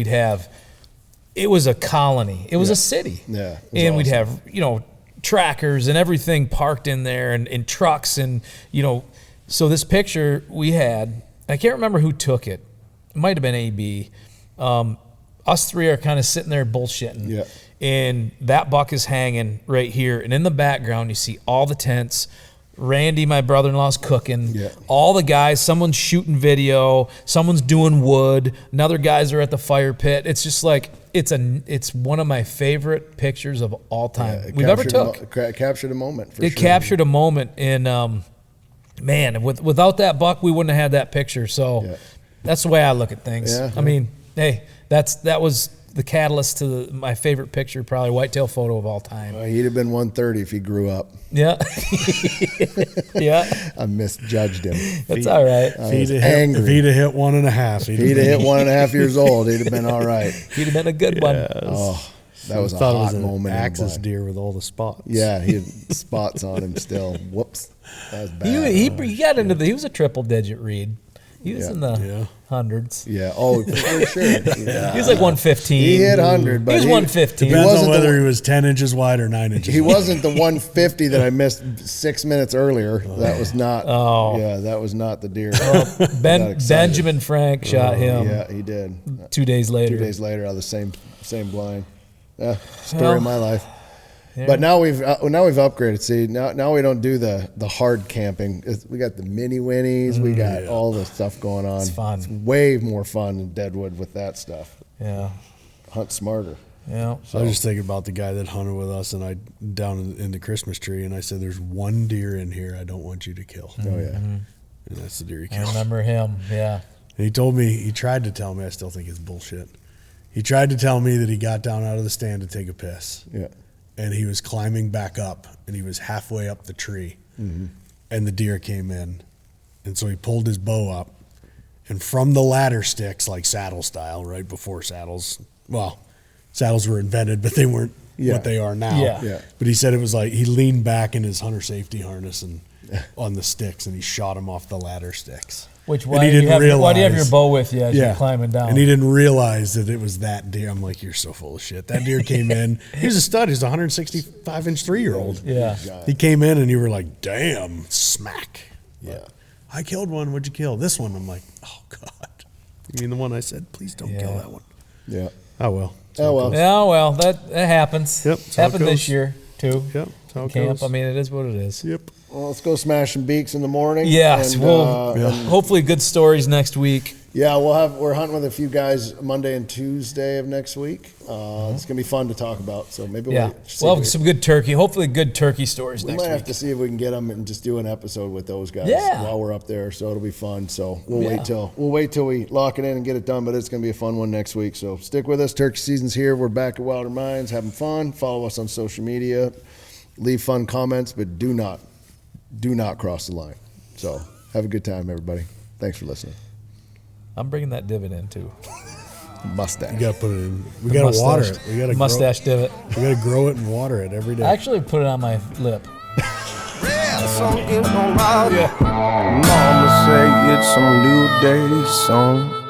It was a colony. It was a city. Yeah, and we'd have trackers and everything parked in there, and trucks, and So this picture we had, I can't remember who took it. It might have been AB. Us 3 are kind of sitting there bullshitting. Yeah. And that buck is hanging right here. And in the background, you see all the tents. Randy, my brother-in-law's cooking. Yeah. All the guys, someone's shooting video. Someone's doing wood. Another guys are at the fire pit. It's just like, it's one of my favorite pictures of all time we've ever took. Captured a moment, for sure. It captured a moment. And, man, without that buck, we wouldn't have had that picture. So that's the way I look at things. Yeah. I mean, hey, that was the catalyst to my favorite picture, probably whitetail photo of all time. He'd have been 130 if he grew up. Yeah. Yeah. I misjudged him. That's all right. If he'd have hit 1.5, he'd have hit 1.5 years old, he'd have been all right. He'd have been a good one. Oh, that was a hot moment. Axis deer with all the spots. Yeah, he had spots on him still. Whoops. That was bad. He got into he was a triple digit read. He was in the hundreds. Yeah. Oh, for sure. Yeah. He was like 115. He hit 100, but he was 115. Depends on whether he was 10 inches wide or 9 inches. He wasn't the 150 that I missed 6 minutes earlier. That was not. Oh. Yeah, that was not the deer. Benjamin Frank shot him. Yeah, he did. 2 days later. 2 days later, out of the same blind. Story of my life. Yeah. But now we've upgraded. See, now we don't do the hard camping. We got the mini winnies. We got all the stuff going on. It's fun. It's way more fun in Deadwood with that stuff. Yeah. Hunt smarter. Yeah. So I was just thinking about the guy that hunted with us, and I down in the Christmas tree, and I said, "There's one deer in here I don't want you to kill." Oh yeah. And that's the deer he I killed. remember him. Yeah. And he told me, he tried to tell me, I still think it's bullshit. He tried to tell me that he got down out of the stand to take a piss. Yeah. And he was climbing back up, and he was halfway up the tree. Mm-hmm. And the deer came in. And so he pulled his bow up. And from the ladder sticks, like saddle style, right before saddles, well, saddles were invented, but they weren't what they are now. Yeah. But he said it was like he leaned back in his hunter safety harness and on the sticks, and he shot him off the ladder sticks. Which why do you have your bow with you as you're climbing down? And he didn't realize that it was that deer. I'm like, you're so full of shit. That deer came in. He was a stud. He's a 165-inch 3-year-old. Yeah. He came in, and you were like, damn, smack. Yeah. I killed one. What'd you kill? This one. I'm like, oh, God. You mean the one I said, please don't kill that one? Yeah. Oh, well. Yeah, well, that happens. Yep. Happened this year, too. Yep. That's how it Camp. goes. I mean, it is what it is. Yep. Well, let's go smash some beaks in the morning. Yes, and, hopefully good stories next week. Yeah, we're hunting with a few guys Monday and Tuesday of next week. It's gonna be fun to talk about. So maybe we'll have some good turkey. Hopefully, good turkey stories next week. We might have to see if we can get them and just do an episode with those guys while we're up there. So it'll be fun. So we'll wait till we lock it in and get it done. But it's gonna be a fun one next week. So stick with us. Turkey season's here. We're back at Wilder Minds, having fun. Follow us on social media. Leave fun comments, but do not cross the line. So have a good time, everybody. Thanks for listening. I'm bringing that divot in too. Mustache. You gotta put it in. We gotta water it. We gotta mustache divot. We gotta grow it and water it every day. I actually put it on my lip. Mama say it's some new day song.